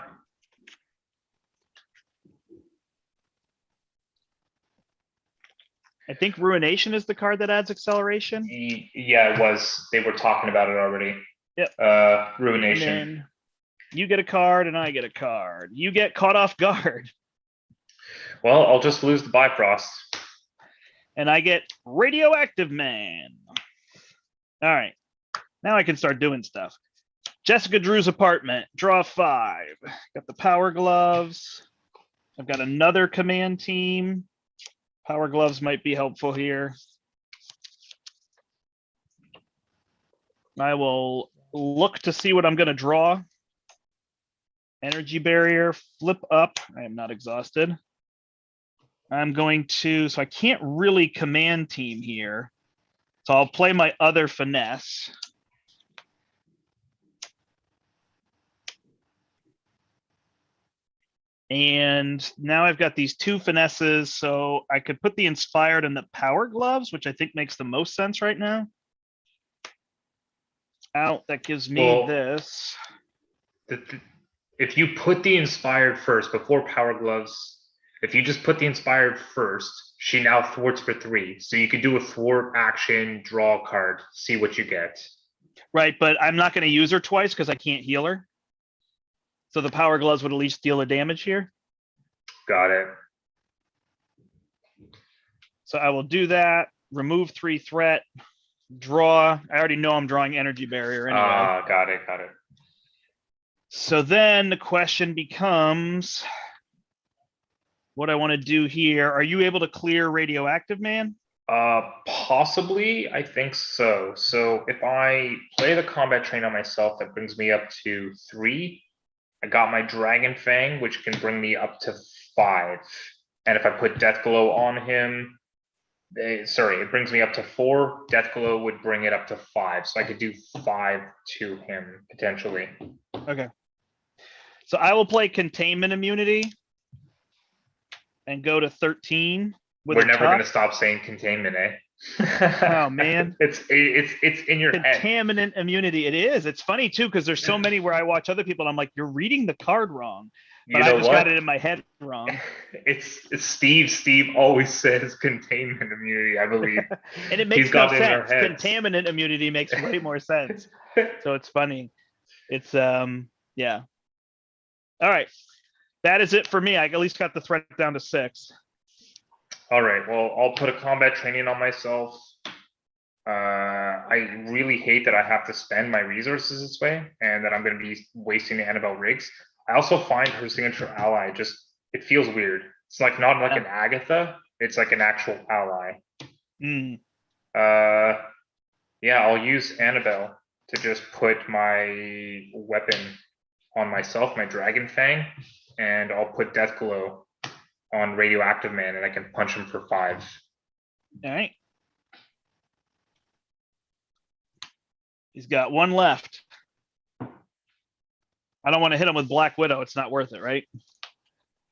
I think Ruination is the card that adds acceleration. Yeah, it was. They were talking about it already. Yep. Ruination. And then you get a card and I get a card. You get caught off guard. Well, I'll just lose the Bifrost. And I get Radioactive Man. All right. Now I can start doing stuff. Jessica Drew's apartment. Draw 5. Got the Power Gloves. I've got another command team. Power Gloves might be helpful here. I will look to see what I'm going to draw. Energy Barrier. Flip up. I am not exhausted. I'm going to, so I can't really command team here. So I'll play my other finesse. And now I've got these 2 finesses, so I could put the Inspired and the Power Gloves, which I think makes the most sense right now. Out, that gives me this. If you put the Inspired first before Power Gloves, if you just put the Inspired first, she now thwarts for 3. So you could do a thwart action, draw a card, see what you get. Right, but I'm not going to use her twice because I can't heal her. So the Power Gloves would at least deal a damage here. Got it. So I will do that. Remove 3 threat. Draw. I already know I'm drawing Energy Barrier anyway. Got it. So then the question becomes, what I want to do here. Are you able to clear Radioactive Man? Possibly, I think so. So if I play the combat train on myself, that brings me up to 3. I got my Dragon Fang, which can bring me up to 5. And if I put Death Glow on him, sorry, it brings me up to 4. Death Glow would bring it up to 5. So I could do 5 to him potentially. Okay. So I will play Containment Immunity and go to 13. We're never going to stop saying containment, eh? Oh man, it's in your head. Contaminant immunity. It is. It's funny too because there's so many where I watch other people and I'm like, you're reading the card wrong, but I just got it in my head wrong. It's Steve. Steve always says containment immunity, I believe. And it makes no sense. Contaminant immunity makes way more sense. So it's funny. It's yeah. All right. That is it for me. I at least got the threat down to 6. All right. Well, I'll put a combat training on myself. I really hate that I have to spend my resources this way and that I'm going to be wasting the Annabelle Riggs. I also find her signature ally it feels weird. It's like not like an Agatha. It's like an actual ally. Yeah, I'll use Annabelle to just put my weapon on myself, my Dragon Fang, and I'll put Death Glow on Radioactive Man, and I can punch him for 5. All right. He's got 1 left. I don't want to hit him with Black Widow. It's not worth it, right?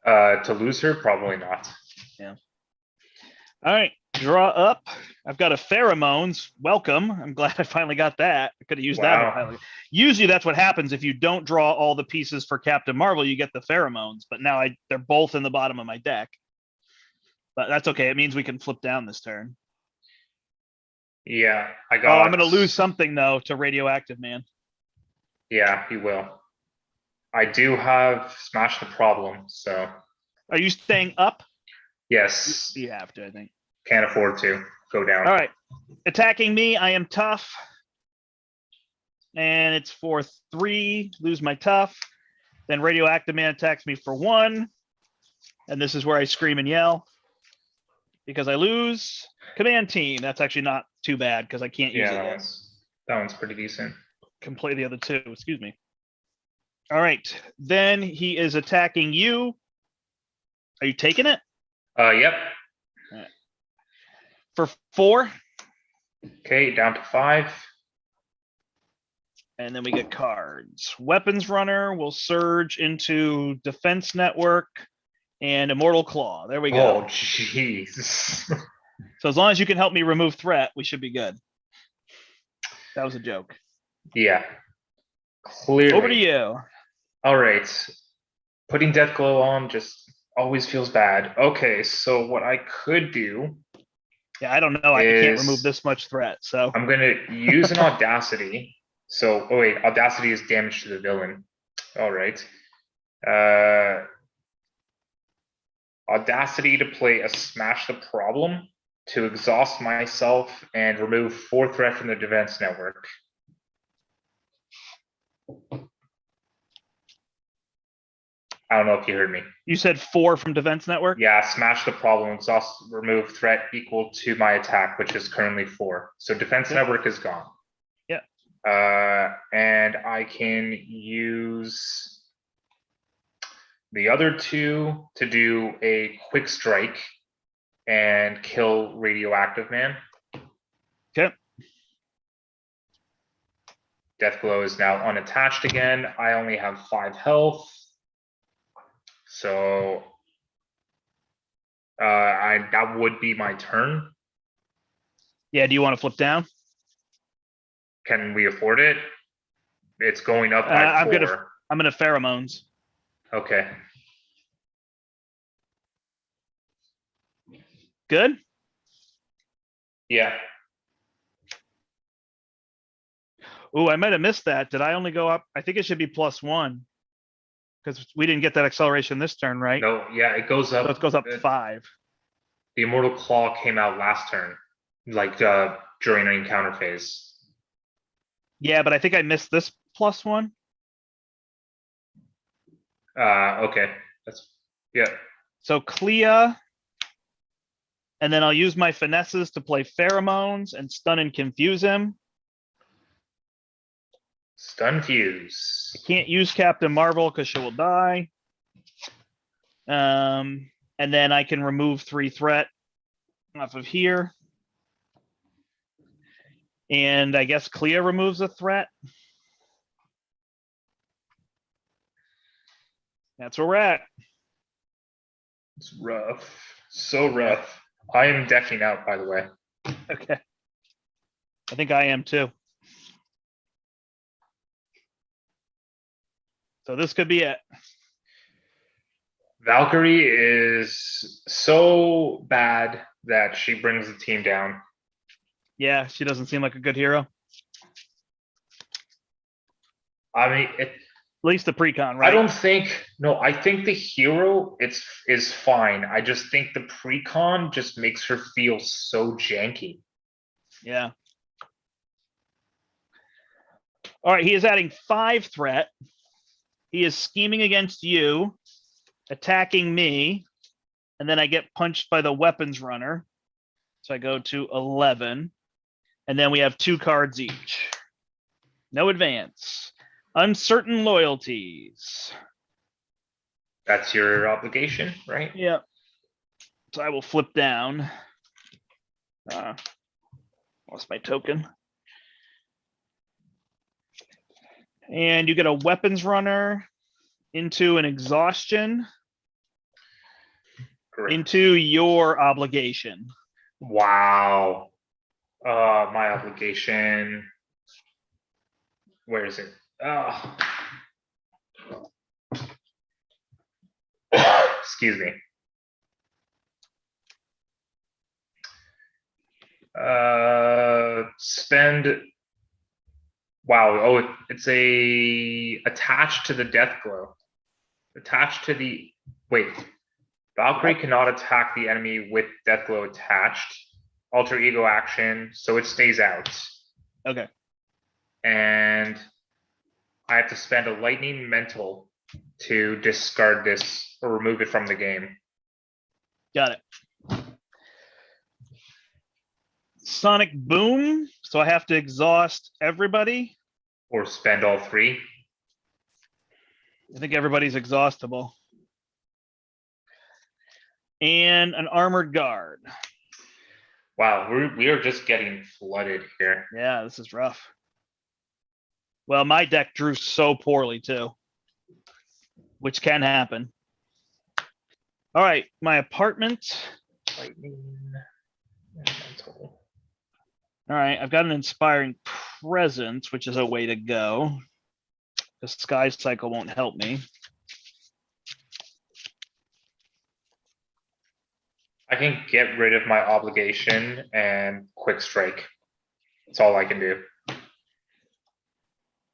To lose her, probably not. Yeah. All right. Draw up. I've got a Pheromones. Welcome. I'm glad I finally got that. I could have used that. Usually that's what happens if you don't draw all the pieces for Captain Marvel, you get the Pheromones. But now they're both in the bottom of my deck. But that's okay. It means we can flip down this turn. Yeah, I got. Oh, I'm going to lose something though to Radioactive Man. Yeah, you will. I do have Smash the Problem. So. Are you staying up? Yes. You have to, I think. Can't afford to go down. All right. Attacking me, I am tough. And it's for 3, lose my tough. Then Radioactive Man attacks me for 1. And this is where I scream and yell. Because I lose. Command Team. That's actually not too bad because I can't use it yet. That one's pretty decent. Can play the other 2, excuse me. All right. Then he is attacking you. Are you taking it? Yep. Right. For 4. Okay, down to 5. And then we get cards. Weapons Runner will surge into Defense Network and Immortal Claw. There we go. Oh, jeez. So as long as you can help me remove threat, we should be good. That was a joke. Yeah. Clearly. Over to you. All right. Putting Death Glow on just always feels bad. Okay, so what I could do. Yeah, I don't know. I can't remove this much threat. So I'm going to use an Audacity. So, oh wait, Audacity is damage to the villain. All right. Audacity to play a Smash the Problem to exhaust myself and remove 4 threat from the defense network. I don't know if you heard me. You said 4 from Defense Network? Yeah, Smash the Problem, exhaust, remove threat equal to my attack, which is currently 4. So Defense Network is gone. Yeah. And I can use the other 2 to do a quick strike and kill Radioactive Man. Okay. Death Glow is now unattached again. I only have 5 health. So that would be my turn. Yeah, do you want to flip down? Can we afford it? It's going up by 4. I'm gonna Pheromones. Okay. Good? Yeah. Ooh, I might have missed that. Did I only go up? I think it should be +1. Because we didn't get that acceleration this turn, right? No, yeah, it goes up. So it goes up 5. The Immortal Claw came out last turn, like during an encounter phase. Yeah, but I think I missed this +1. Okay. Yeah. So Clea. And then I'll use my finesses to play Pheromones and stun and confuse him. Stun fuse. I can't use Captain Marvel because she will die. And then I can remove 3 threat off of here. And I guess Clea removes a threat. That's where we're at. It's rough. So rough. I am decking out, by the way. Okay. I think I am too. So this could be it. Valkyrie is so bad that she brings the team down. Yeah, she doesn't seem like a good hero. I mean, At least the precon, right? I don't think. No, I think the hero is fine. I just think the precon just makes her feel so janky. Yeah. All right, he is adding 5 threat. He is scheming against you, attacking me, and then I get punched by the weapons runner. So I go to 11, and then we have 2 cards each. No advance. Uncertain loyalties. That's your obligation, right? Yeah. So I will flip down. Lost my token. And you get a weapons runner into an exhaustion. Correct. Into your obligation. Wow. My obligation. Where is it? Oh. Excuse me. Spend. Wow. Oh, it's attached to the death glow. Attached to the wait. Valkyrie cannot attack the enemy with death glow attached. Alter ego action, so it stays out. Okay. And I have to spend a lightning mental to discard this or remove it from the game. Got it. Sonic boom. So I have to exhaust everybody. Or spend all 3. I think everybody's exhaustible. And an armored guard. Wow, we are just getting flooded here. Yeah, this is rough. Well, my deck drew so poorly too, which can happen. All right, my apartment. Lightning and mental. All right, I've got an inspiring presence, which is a way to go. The sky cycle won't help me. I can get rid of my obligation and quick strike. That's all I can do.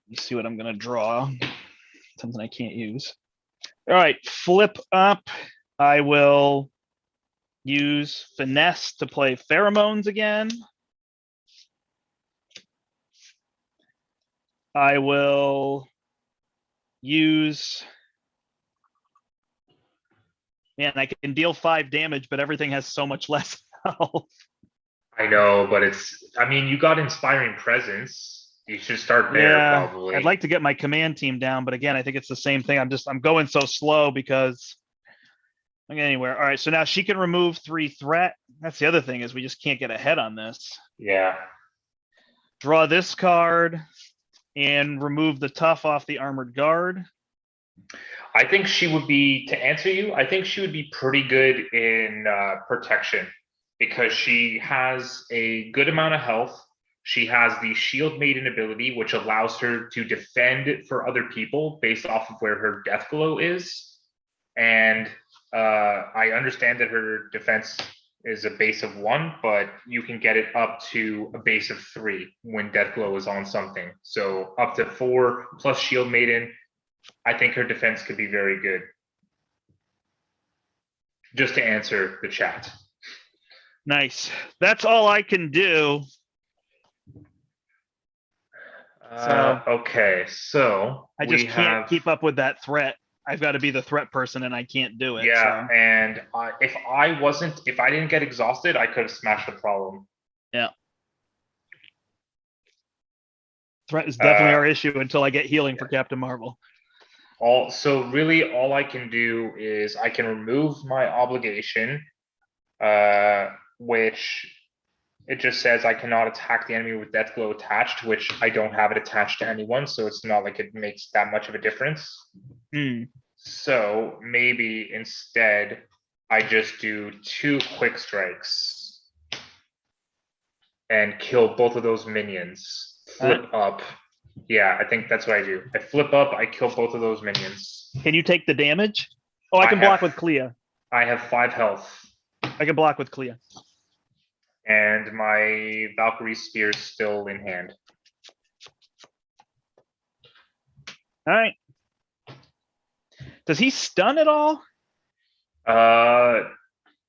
Let's see what I'm going to draw. Something I can't use. All right, flip up. I will use finesse to play pheromones again. I will use. Man, I can deal 5 damage, but everything has so much less health. I know, but I mean, you got inspiring presence. You should start there, probably. I'd like to get my command team down, but again, I think it's the same thing. I'm going so slow because I'm getting anywhere. All right, so now she can remove 3 threat. That's the other thing, is we just can't get ahead on this. Yeah. Draw this card and remove the tough off the armored guard. I think she would be, to answer you, I think she would be pretty good in protection because she has a good amount of health. She has the Shield Maiden ability, which allows her to defend for other people based off of where her death glow is. And I understand that her defense is a base of 1, but you can get it up to a base of 3 when death glow is on something. So up to 4 plus Shield Maiden. I think her defense could be very good. Just to answer the chat. Nice. That's all I can do. Okay, so I just can't keep up with that threat. I've got to be the threat person, and I can't do it. Yeah, so. And if I didn't get exhausted, I could have smashed the problem. Yeah. Threat is definitely our issue until I get healing for Captain Marvel. So really all I can do is I can remove my obligation, which it just says I cannot attack the enemy with death glow attached, which I don't have it attached to anyone, so it's not like it makes that much of a difference. So maybe instead I just do 2 quick strikes and kill both of those minions. Flip up. Yeah, I think that's what I do. I flip up, I kill both of those minions. Can you take the damage? Oh, I can block with Clea. I have 5 health. I can block with Clea. And my Valkyrie spear is still in hand. All right. Does he stun at all?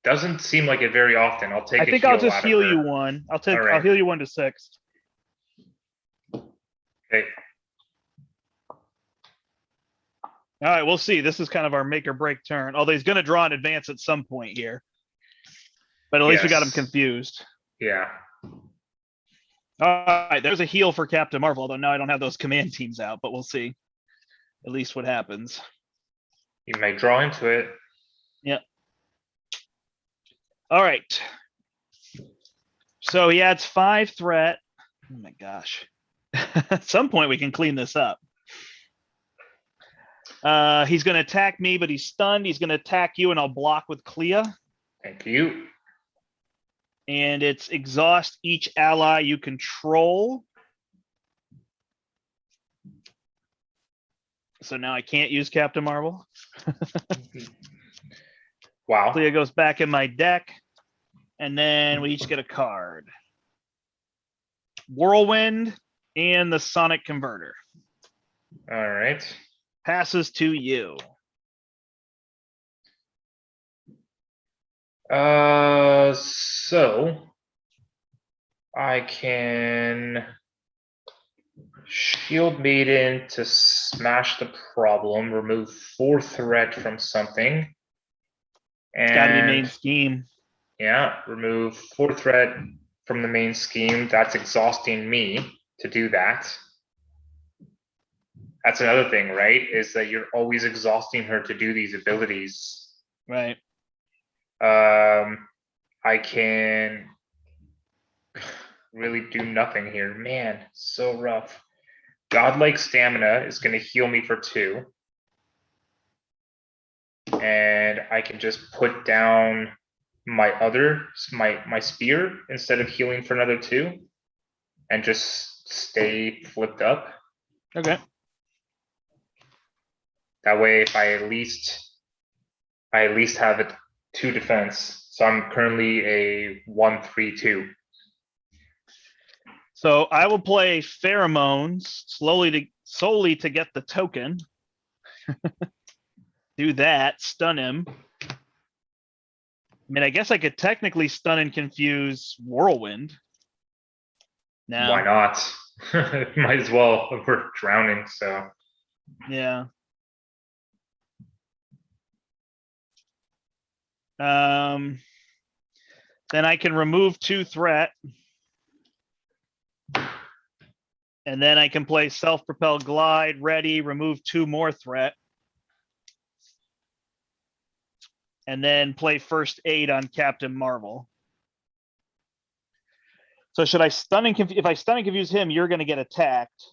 Doesn't seem like it very often. I'll take. I think I'll just heal you 1. I'll heal you 1 to 6. Okay. All right, we'll see. This is kind of our make or break turn. Although he's going to draw an advance at some point here. But at least we got him confused. Yeah. All right, there's a heal for Captain Marvel, although now I don't have those command teams out, but we'll see at least what happens. You may draw into it. Yep. All right. So he adds 5 threat. Oh my gosh. At some point we can clean this up. He's going to attack me, but he's stunned. He's going to attack you, and I'll block with Clea. Thank you. And it's exhaust each ally you control. So now I can't use Captain Marvel. Wow. Clea goes back in my deck. And then we each get a card. Whirlwind and the Sonic Converter. All right. Passes to you. So I can Shield Maiden to smash the problem, remove 4 threat from something. And gotta be main scheme. Yeah, remove 4 threat from the main scheme. That's exhausting me to do that. That's another thing, right? Is that you're always exhausting her to do these abilities. Right. I can really do nothing here. Man, so rough. Godlike Stamina is going to heal me for 2. And I can just put down my spear instead of healing for another 2 and just stay flipped up. Okay. That way, if I at least have it 2 defense. So I'm currently a 1-3-2. So I will play Pheromones solely to get the token. Do that, stun him. I mean, I guess I could technically stun and confuse Whirlwind. Now, why not? Might as well. We're drowning, so yeah. Then I can remove 2 threat. And then I can play Self-Propelled Glide, ready, remove 2 more threat. And then play First Aid on Captain Marvel. So should I stun and confuse? If I stun and confuse him, you're going to get attacked.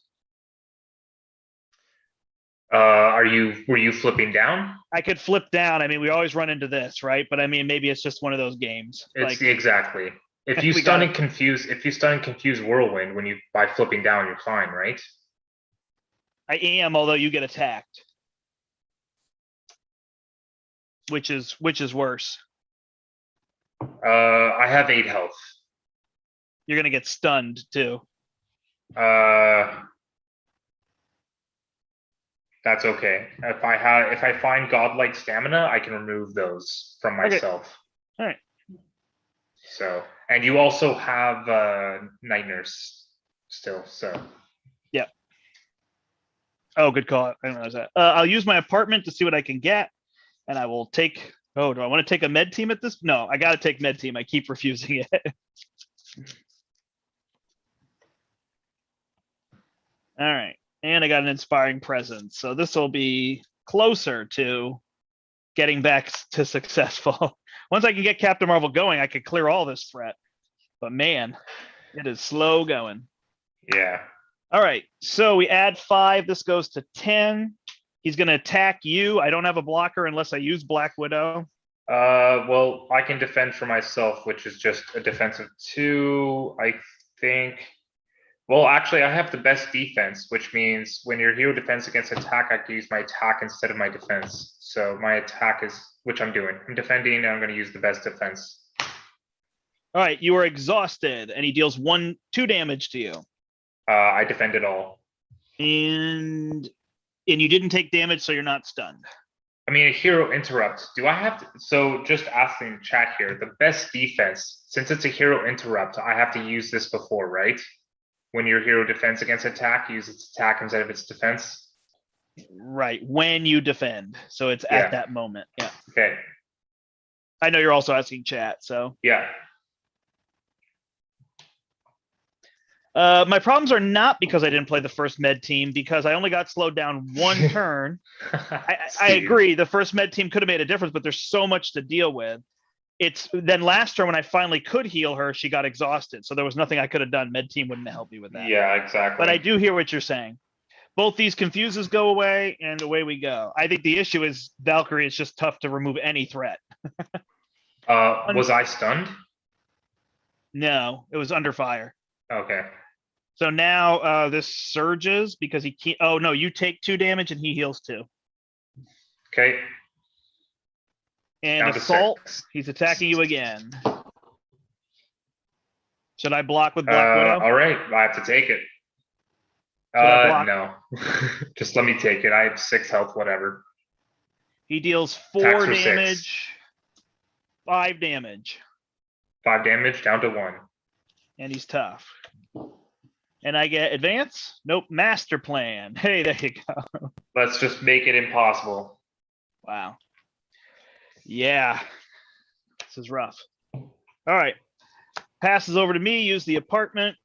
were you flipping down? I could flip down. I mean, we always run into this, right? But I mean, maybe it's just one of those games. It's exactly. If you stun and confuse Whirlwind by flipping down, you're fine, right? I am, although you get attacked. Which is worse. I have 8 health. You're gonna get stunned too. That's okay. If I find godlike stamina, I can remove those from myself. Okay. All right. So, and you also have night nurse still. So. Yeah. Oh, good call. I didn't realize that. I'll use my apartment to see what I can get, and I will take. Oh, do I want to take a med team at this? No, I got to take med team. I keep refusing it. All right. And I got an inspiring presence. So this will be closer to getting back to successful. Once I can get Captain Marvel going, I could clear all this threat. But man, it is slow going. Yeah. All right. So we add 5. This goes to 10. He's going to attack you. I don't have a blocker unless I use Black Widow. Well, I can defend for myself, which is just a defensive 2, I think. Well, actually, I have the best defense, which means when your hero defends against attack, I can use my attack instead of my defense. So my attack is, which I'm doing. I'm defending, and I'm going to use the best defense. All right. You are exhausted, and he deals 2 damage to you. I defend it all. And you didn't take damage, so you're not stunned. I mean, a hero interrupt. Do I have to? So just asking chat here, the best defense, since it's a hero interrupt, I have to use this before, right? When your hero defends against attack, use its attack instead of its defense. Right. When you defend. So it's at that moment. Yeah. Okay. I know you're also asking chat. So yeah. My problems are not because I didn't play the first med team, because I only got slowed down 1 turn. I agree. The first med team could have made a difference, but there's so much to deal with. It's then last turn when I finally could heal her, she got exhausted. So there was nothing I could have done. Med team wouldn't help me with that. Yeah, exactly. But I do hear what you're saying. Both these confuses go away, and away we go. I think the issue is Valkyrie is just tough to remove any threat. Was I stunned? No, it was under fire. Okay. So now this surges because he can't. Oh no, you take 2 damage and he heals 2. Okay. And Down to assault, 6. he's attacking you again. Should I block with Black Widow? All right, I have to take it. No. Just let me take it. I have 6 health, whatever. He deals 4 damage. 6. 5 damage. 5 damage down to 1. And he's tough. And I get advance? Nope, master plan. Hey, there you go. Let's just make it impossible. Wow. Yeah. This is rough. All right. Passes over to me, use the apartment.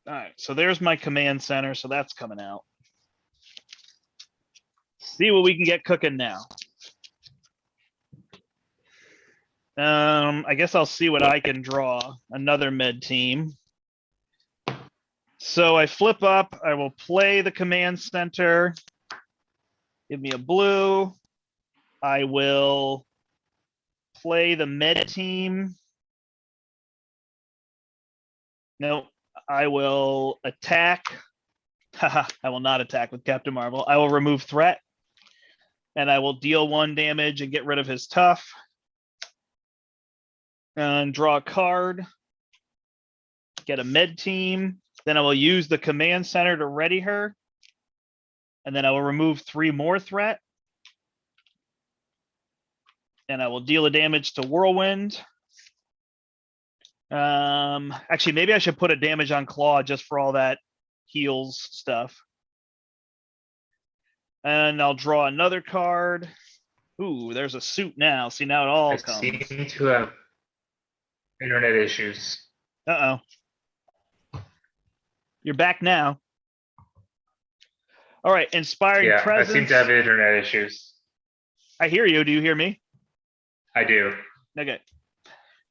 All right, so there's my command center, so that's coming out. See what we can get cooking now. I guess I'll see what I can draw. Another med team. So I flip up, I will play the command center. Give me a blue. I will play the med team. Nope. I will attack. Haha, I will not attack with Captain Marvel. I will remove threat. And I will deal 1 damage and get rid of his tough. And draw a card. Get a med team. Then I will use the command center to ready her. And then I will remove 3 more threat. And I will deal a damage to Whirlwind. Actually, maybe I should put a damage on Claw just for all that heals stuff. And I'll draw another card. Ooh, there's a suit now. See, now it all comes. I seem to have internet issues. Uh-oh. You're back now. All right, inspiring presence. I seem to have internet issues. I hear you. Do you hear me? I do. Okay.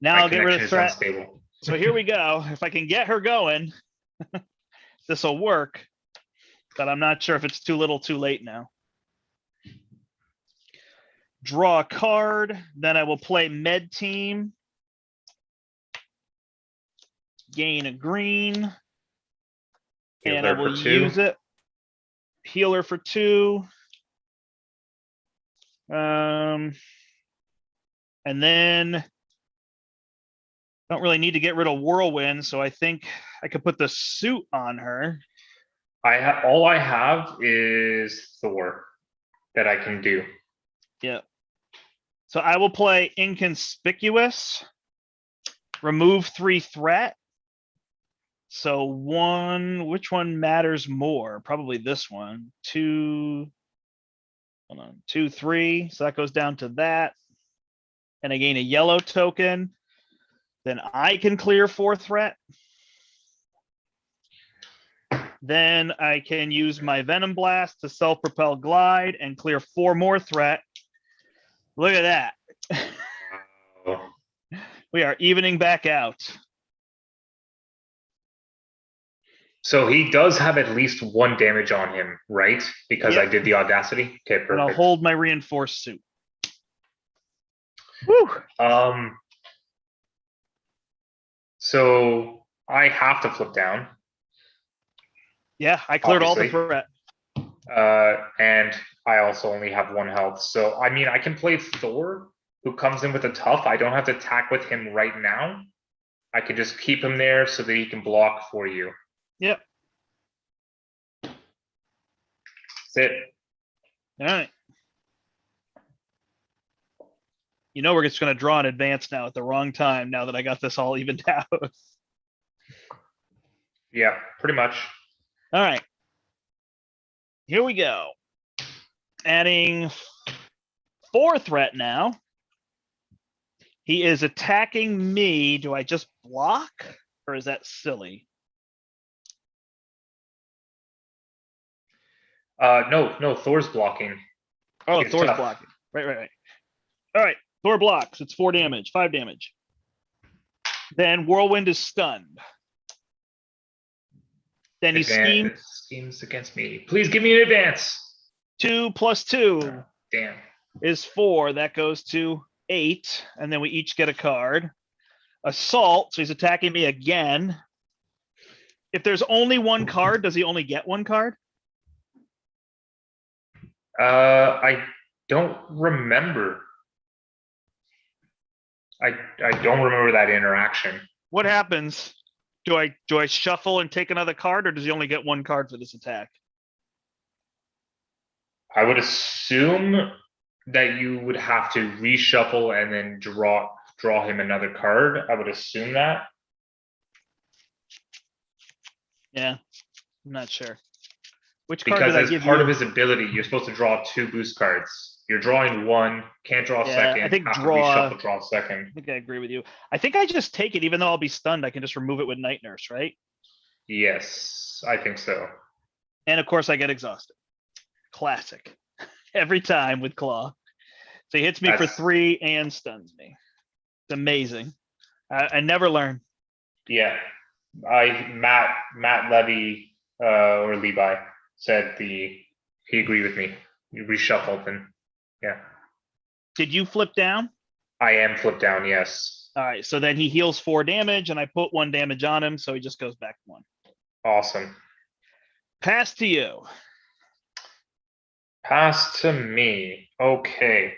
Now I'll get rid of threat. Unstable. So here we go. If I can get her going, this will work. But I'm not sure if it's too little too late now. Draw a card. Then I will play med team. Gain a green. And I will use it. Healer for 2. And then don't really need to get rid of Whirlwind, so I think I could put the suit on her. All I have is Thor that I can do. Yeah. So I will play Inconspicuous. Remove 3 threat. So 1, which one matters more? Probably this one. 2, hold on, 2, 3. So that goes down to that. And I gain a yellow token. Then I can clear 4 threat. Then I can use my Venom Blast to self-propel glide and clear 4 more threat. Look at that. Oh, We are evening back out. so he does have at least 1 damage on him, right? Because Yep. I did the audacity. Okay, And I'll perfect. hold my reinforced suit. Woo! So I have to flip down. Yeah, I cleared all the Obviously. threat. And I also only have 1 health. So, I mean, I can play Thor, who comes in with a tough. I don't have to attack with him right now. I can just keep him there so that he can block for you. Yep. That's it. All right. You know we're just going to draw in advance now at the wrong time now that I got this all evened out. Yeah, pretty much. All right. Here we go. Adding 4 threat now. He is attacking me. Do I just block or is that silly? No, Thor's blocking. Oh, It's Thor's tough. blocking. Right. All right. Thor blocks. It's 4 damage, 5 damage. Then Whirlwind is stunned. Then he schemes against me. Please give me an advance. 2 plus 2 Damn. is 4. That goes to 8. And then we each get a card. Assault. So he's attacking me again. If there's only 1 card, does he only get 1 card? I don't remember. I don't remember that interaction. What happens? Do I shuffle and take another card, or does he only get 1 card for this attack? I would assume that you would have to reshuffle and then draw him another card. I would assume that. Yeah, I'm not sure. Which card Because did I as give part you? of his ability, you're supposed to draw 2 boost cards. You're drawing 1, can't draw a second. I think have to draw. reshuffle, draw a second. I think I agree with you. I think I just take it, even though I'll be stunned. I can just remove it with Night Nurse, right? Yes, I think so. And of course, I get exhausted. Classic. Every time with Claw. So he hits me for 3 and stuns me. It's amazing. I never learn. Yeah, Matt Levy or Levi said he agreed with me. You reshuffled and yeah. Did you flip down? I am flipped down, yes. All right, so then he heals 4 damage, and I put 1 damage on him, so he just goes back 1. Awesome. Pass to you. Pass to me. Okay.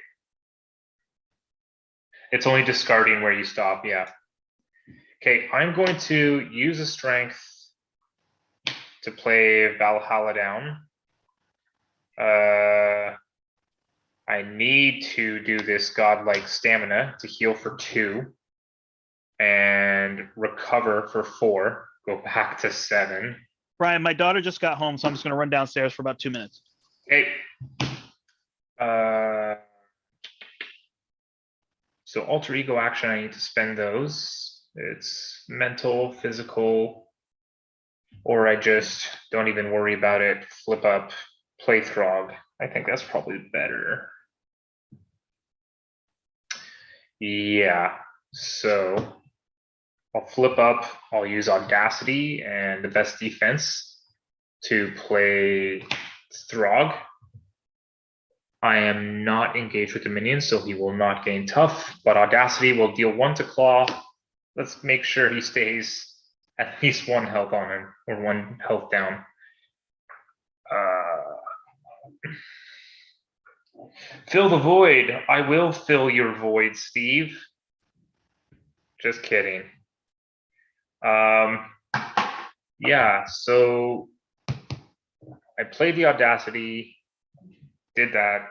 It's only discarding where you stop, yeah. Okay, I'm going to use a strength to play Valhalla down. I need to do this godlike stamina to heal for 2 and recover for 4. Go back to 7. Brian, my daughter just got home, so I'm just going to run downstairs for about 2 minutes. Okay. So alter ego action, I need to spend those. It's mental, physical, or I just don't even worry about it. Flip up, play Throg. I think that's probably better. Yeah, so I'll flip up, I'll use Audacity and the best defense to play Throg. I am not engaged with the minions, so he will not gain tough, but Audacity will deal 1 to Claw. Let's make sure he stays at least 1 health on him, or 1 health down. Fill the void. I will fill your void, Steve. Just kidding. Yeah, so I played the Audacity, did that.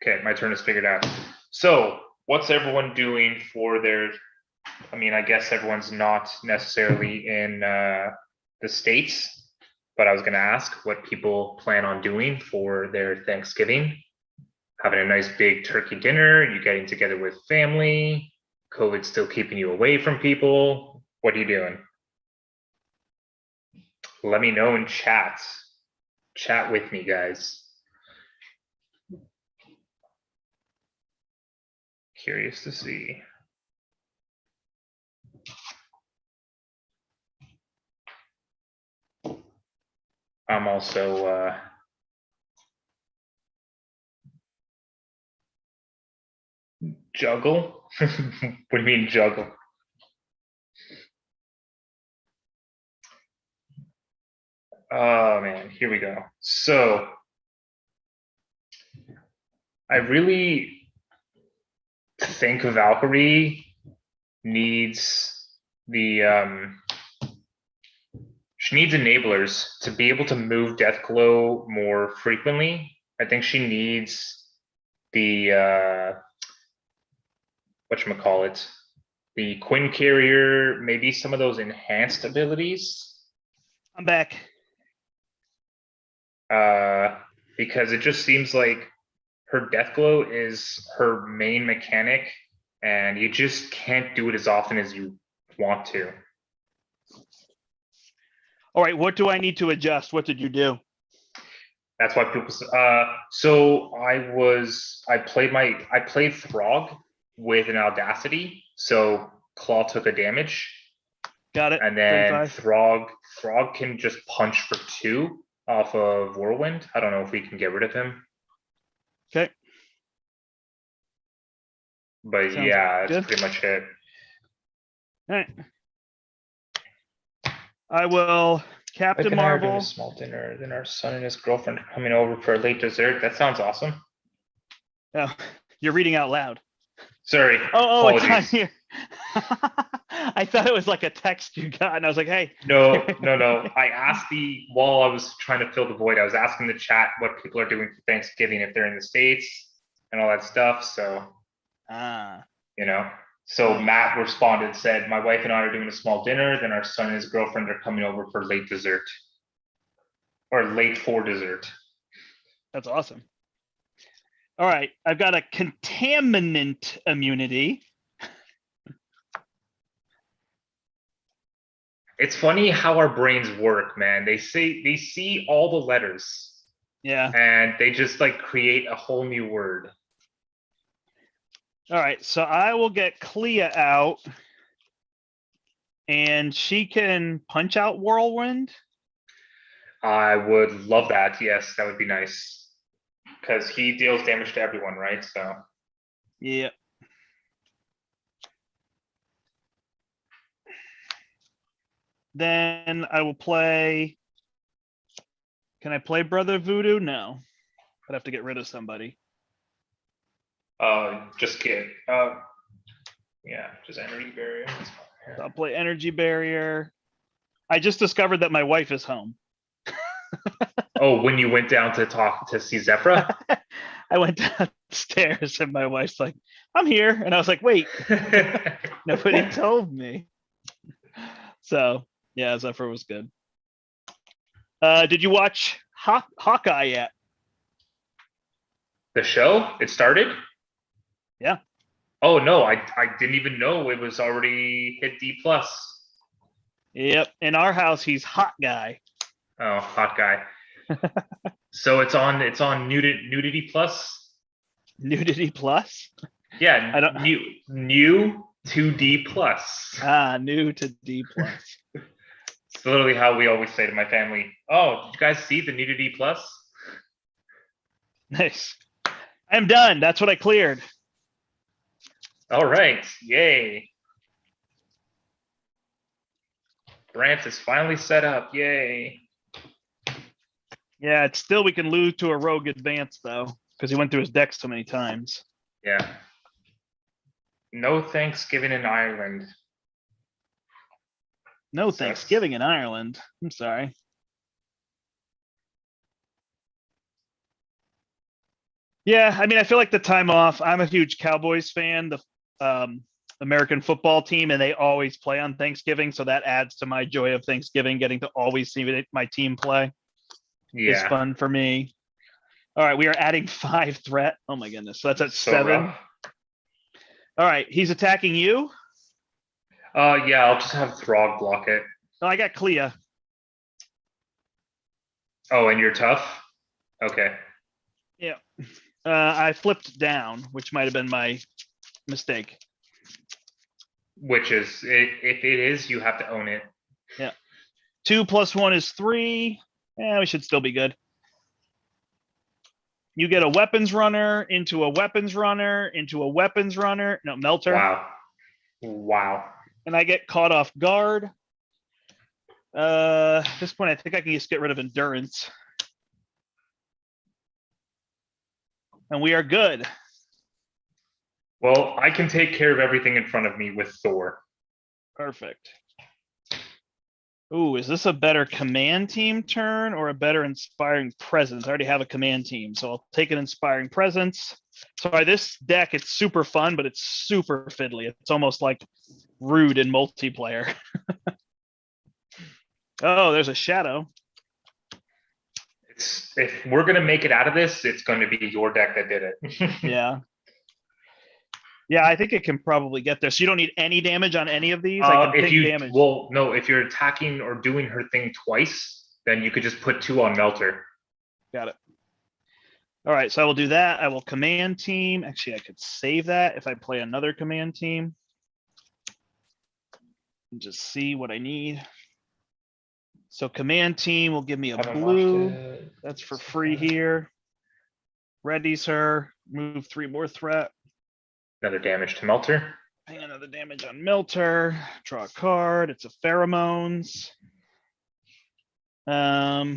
Okay, my turn is figured out. So what's everyone doing for their, I mean, I guess everyone's not necessarily in the States, but I was gonna ask what people plan on doing for their Thanksgiving. Having a nice big turkey dinner, you getting together with family, COVID's still keeping you away from people. What are you doing? Let me know in chat. Chat with me, guys. Curious to see. I'm also juggle. What do you mean juggle? Oh man, here we go. So I really think Valkyrie needs the she needs enablers to be able to move Deathglow more frequently. I think she needs the whatchamacallit, the Quinn Carrier, maybe some of those enhanced abilities. I'm back. Because it just seems like her Deathglow is her main mechanic, and you just can't do it as often as you want to. All right, what do I need to adjust? What did you do? That's why people. So I played Throg with an Audacity, so Claw took a damage. Got it. And then 35. Throg can just punch for 2 off of Whirlwind. I don't know if we can get rid of him. Okay. But Sounds yeah, that's good. pretty much it. All right. I will Captain Like an hour doing Marvel. a small dinner, then our son and his girlfriend are coming over for a late dessert. That sounds awesome. Oh, you're reading out loud. Sorry. Oh, it's on apologies. here. I thought it was like a text you got, and I was like, hey. No. I asked while I was trying to fill the void, I was asking the chat what people are doing for Thanksgiving if they're in the States and all that stuff. So, you know. So Matt responded, said, my wife and I are doing a small dinner, then our son and his girlfriend are coming over for late dessert. Or late for dessert. That's awesome. All right, I've got a contaminant immunity. It's funny how our brains work, man. They see all the letters. Yeah. And they just like create a whole new word. All right, so I will get Clea out, and she can punch out Whirlwind. I would love that. Yes, that would be nice. Because he deals damage to everyone, right? So. Yeah. Then I will play. Can I play Brother Voodoo? No. I'd have to get rid of somebody. Just get. Yeah, just energy barrier. So I'll play Energy Barrier. I just discovered that my wife is home. Oh, when you went down to see Zephyra? I went downstairs and my wife's like, I'm here. And I was like, wait, nobody told me. So yeah, Zephyr was good. Did you watch Hawkeye yet? The show? It started? Yeah. Oh no, I didn't even know it was already hit D+. Yep. In our house, he's Hot Guy. Oh, Hot Guy. So it's on Nudity Plus? Nudity Plus? Yeah, I don't new to D+. New to D+. It's literally how we always say to my family, oh, did you guys see the Nudity Plus? Nice. I'm done. That's what I cleared. All right. Yay. Brandt is finally set up. Yay. Yeah, it's still we can lose to a rogue advance though, because he went through his deck so many times. Yeah. No Thanksgiving in Ireland. No Thanksgiving in Ireland. I'm sorry. Yeah, I mean, I feel like the time off. I'm a huge Cowboys fan, the American football team, and they always play on Thanksgiving, so that adds to my joy of Thanksgiving. Getting to always see my team play is fun for me. All right, we are adding 5 threat. Oh my goodness, so that's at 7. Rough. All right, he's attacking you. Yeah, I'll just have Throg block it. Oh, I got Clea. Oh, and you're tough? Okay. Yeah. I flipped down, which might have been my mistake. Which is, if it is, you have to own it. 2 + 1 is 3. Yeah, we should still be good. You get a weapons runner into a weapons runner into a weapons runner. No, melter. Wow. Wow. And I get caught off guard. At this point, I think I can just get rid of endurance. And we are good. Well, I can take care of everything in front of me with Thor. Perfect. Ooh, is this a better command team turn or a better inspiring presence? I already have a command team, so I'll take an inspiring presence. Sorry, this deck, it's super fun, but it's super fiddly. It's almost like rude in multiplayer. Oh, there's a shadow. If we're gonna make it out of this, it's going to be your deck that did it. Yeah. Yeah, I think it can probably get there. So you don't need any damage on any of these. I can if take you damage. well, no, if you're attacking or doing her thing twice, then you could just put 2 on Melter. Got it. All right, so I will do that. I will command team. Actually, I could save that if I play another command team. And just see what I need. So command team will give me a Haven't blue. watched it. That's for free here. Readies her. Move 3 more threat. Another damage to Melter. Paying another damage on Milter. Draw a card. It's a pheromones. All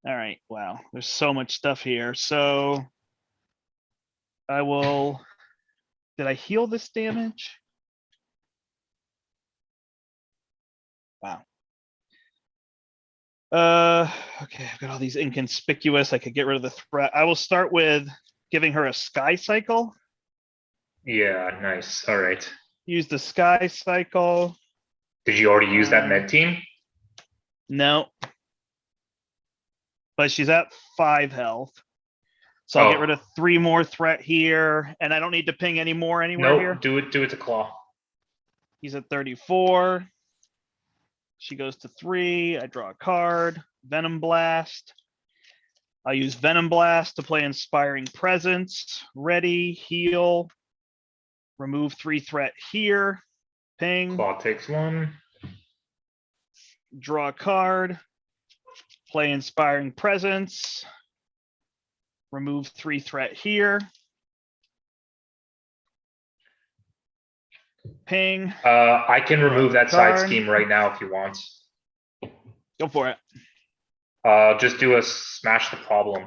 right. Wow. There's so much stuff here. So I will. Did I heal this damage? Wow. Okay. I've got all these inconspicuous. I could get rid of the threat. I will start with giving her a sky cycle. Yeah, nice. All right. Use the sky cycle. Did you already use that med team? No. But she's at 5 health. So I'll get rid of 3 more threat here. And I don't need to ping any more anywhere here. Do it to Claw. He's at 34. She goes to 3. I draw a card. Venom Blast. I'll use Venom Blast to play Inspiring Presence. Ready, heal. Remove 3 threat here. Ping. Claw takes 1. Draw a card. Play Inspiring Presence. Remove 3 threat here. Ping. I can remove that side scheme right now if you want. Go for it. Just do a smash the problem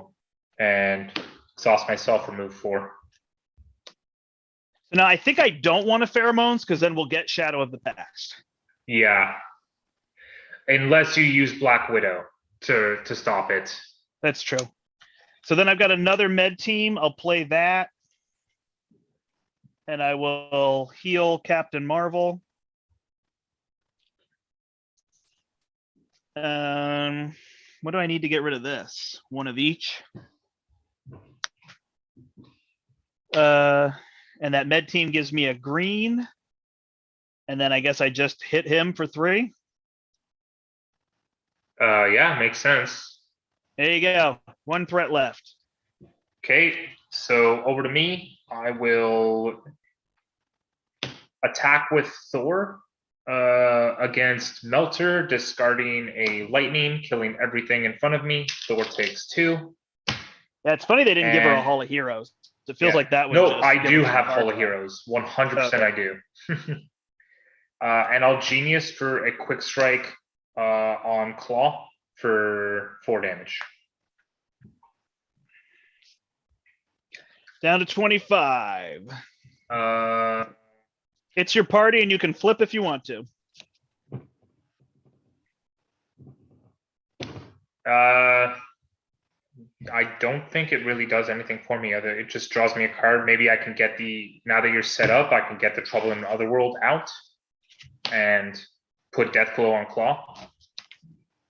and exhaust myself, remove 4. So now I think I don't want a pheromones because then we'll get Shadow of the Past. Yeah. Unless you use Black Widow to stop it. That's true. So then I've got another med team. I'll play that. And I will heal Captain Marvel. What do I need to get rid of this? 1 of each. And that med team gives me a green. And then I guess I just hit him for 3. Yeah, makes sense. There you go. 1 threat left. Okay, so over to me. I will attack with Thor against Melter, discarding a lightning, killing everything in front of me. Thor takes 2. Yeah, it's funny they didn't give her a Hall of Heroes. It feels like that would No, just I give do her have a Hall of Heroes. 100% I do. And I'll Genius for a quick strike on Claw for 4 damage. Down to 25. Uh, It's your party and you can flip if you want to. I don't think it really does anything for me. Other, it just draws me a card. Maybe I can get now that you're set up, I can get the Trouble in the Otherworld out and put Deathglow on Claw.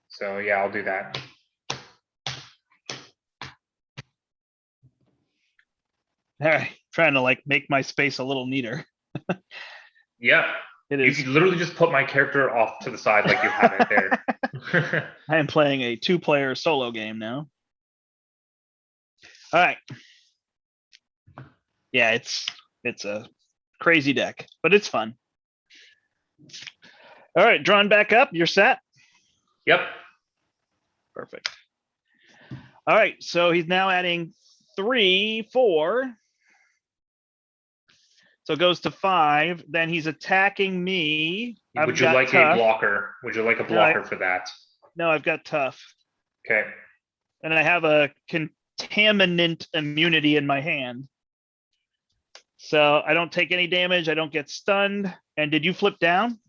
So yeah, I'll do that. All right, trying to like make my space a little neater. Yeah, It you is. can literally just put my character off to the side like you have it there. I am playing a 2-player solo game now. All right. Yeah, it's a crazy deck, but it's fun. All right, drawn back up. You're set. Yep. Perfect. All right, so he's now adding 3, 4. So it goes to 5. Then he's attacking me. Would you like a blocker? Would you like a blocker for that? No, I've got tough. Okay. And I have a contaminant immunity in my hand. So I don't take any damage. I don't get stunned. And did you flip down?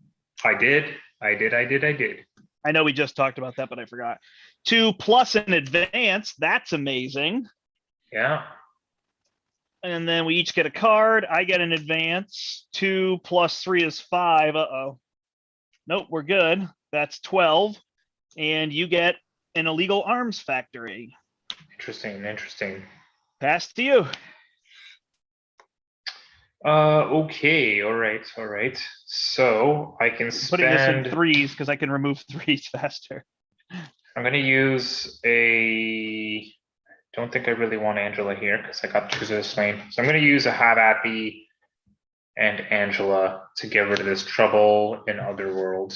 I did. I know we just talked about that, but I forgot. 2 plus an advance. That's amazing. Yeah. And then we each get a card. I get an advance. 2 plus 3 is 5. Uh-oh. Nope, we're good. That's 12. And you get an illegal arms factory. Interesting. Pass to you. Okay. All right. So I can Putting this in spend 3s because I can remove 3s faster. I'm gonna use a don't think I really want Angela here because I got Choose the Slain. So I'm gonna use a Have at Thee and Angela to get rid of this Trouble in Otherworld.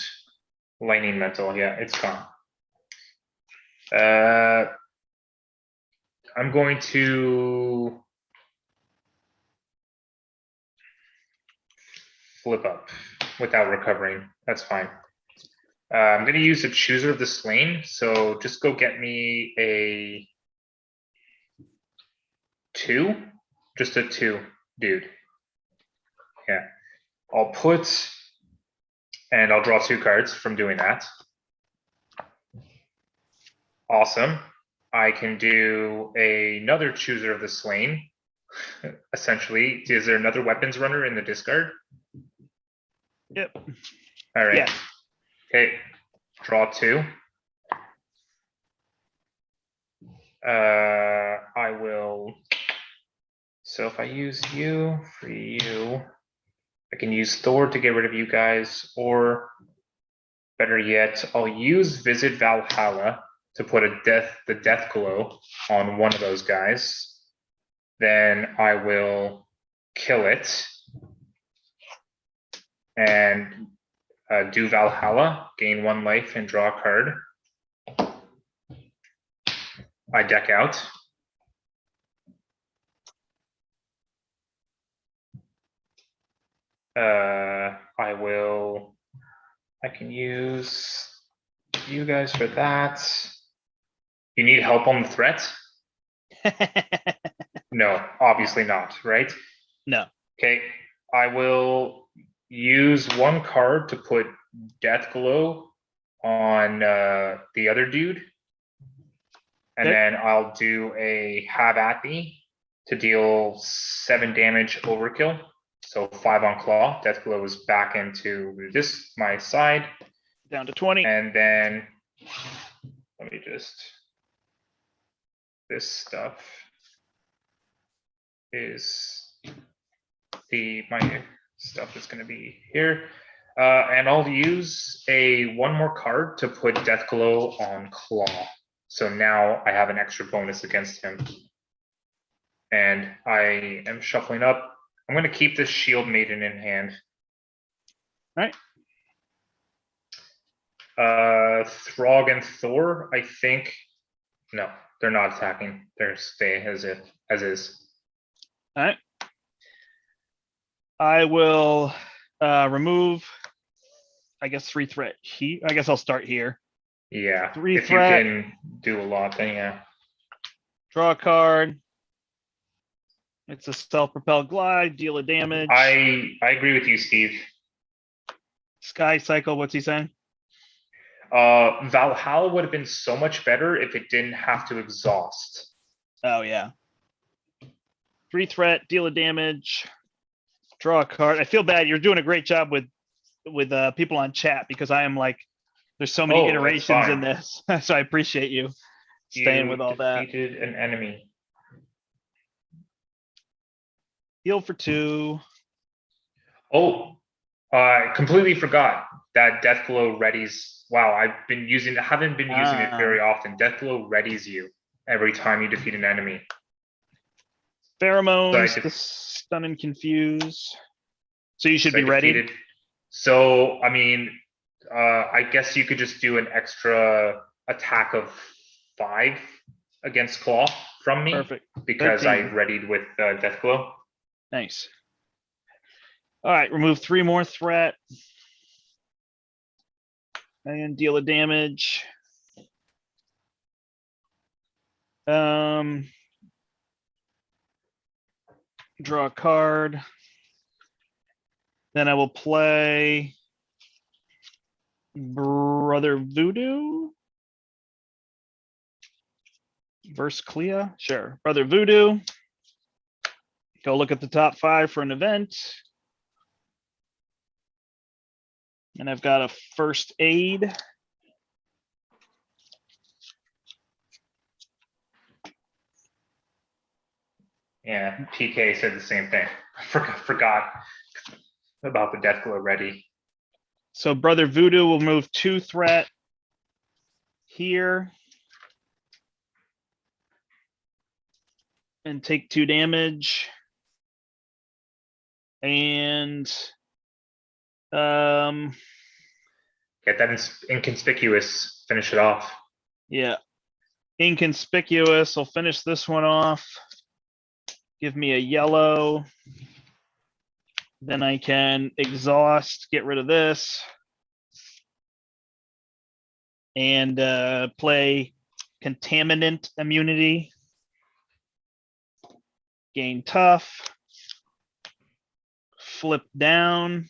Lightning Mental, yeah, it's gone. I'm going to flip up without recovering. That's fine. I'm going to use a Chooser of the Slain. So just go get me a 2. Just a 2, dude. Yeah. I'll put, and I'll draw 2 cards from doing that. Awesome. I can do another Chooser of the Slain. Essentially, is there another weapons runner in the discard? Yep. All right. Yeah. Okay. Draw 2. I will. So if I use you for you, I can use Thor to get rid of you guys, or better yet, I'll use Visit Valhalla to put the death glow on one of those guys. Then I will kill it and do Valhalla, gain 1 life and draw a card. I deck out. I can use you guys for that. You need help on the threat? No, obviously not, right? No. Okay, I will use 1 card to put Death Glow on the other dude. And then I'll do a Have at Thee to deal 7 damage overkill. So 5 on Claw. Death Glow is back into my side. Down to 20. And then let me just, this stuff is my stuff is going to be here. And I'll use 1 more card to put Death Glow on Claw. So now I have an extra bonus against him. And I am shuffling up. I'm going to keep this Shield Maiden in hand. All right. Throg and Thor, I think. No, they're not attacking. They're stay as is. All right. I will remove, I guess, 3 threat. I guess I'll start here. Yeah. 3 if threat. You can do a lot, then yeah. Draw a card. It's a self-propelled glide, deal a damage. I agree with you, Steve. Sky Cycle, what's he saying? Valhalla would have been so much better if it didn't have to exhaust. Oh, yeah. 3 threat, deal a damage, draw a card. I feel bad. You're doing a great job with people on chat because I am like, there's so many iterations in this. So I appreciate you staying with all that. Defeated an enemy. Heal for 2. Oh, I completely forgot that Death Glow readies wow, haven't been using it very often. Deathglow readies you every time you defeat an enemy. Pheromones, the stun and confuse. So you should be ready. So, I mean, I guess you could just do an extra attack of 5 against Claw from me. Perfect. Because 13. I readied with Deathglow. Nice. All right, remove 3 more threat. And deal a damage. Draw a card. Then I will play Brother Voodoo versus Clea. Sure. Brother Voodoo. Go look at the top 5 for an event. And I've got a first aid. Yeah, PK said the same thing. Forgot about the Deathglow ready. So Brother Voodoo will move 2 threat here. And take 2 damage. And get that inconspicuous, finish it off. Yeah. Inconspicuous. I'll finish this one off. Give me a yellow. Then I can exhaust, get rid of this. And play contaminant immunity. Gain tough. Flip down.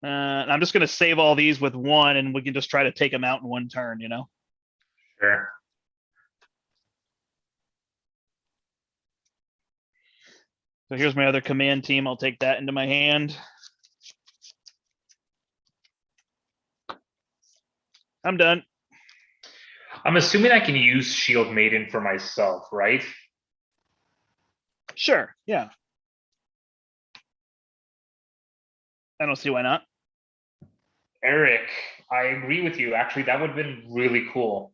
I'm just going to save all these with 1, and we can just try to take them out in 1 turn, you know? Sure. So here's my other command team. I'll take that into my hand. I'm done. I'm assuming I can use Shield Maiden for myself, right? Sure, yeah. I don't see why not. Eric, I agree with you. Actually, that would have been really cool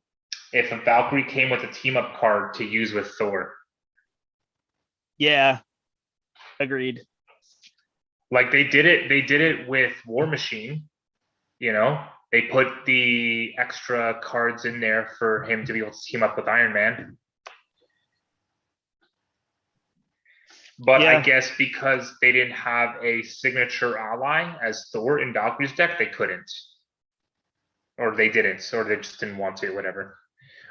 if a Valkyrie came with a team-up card to use with Thor. Yeah, agreed. Like they did it with War Machine, you know? They put the extra cards in there for him to be able to team up with Iron Man. But yeah. I guess because they didn't have a signature ally as Thor in Valkyrie's deck, they couldn't. Or they didn't, or they just didn't want to, whatever.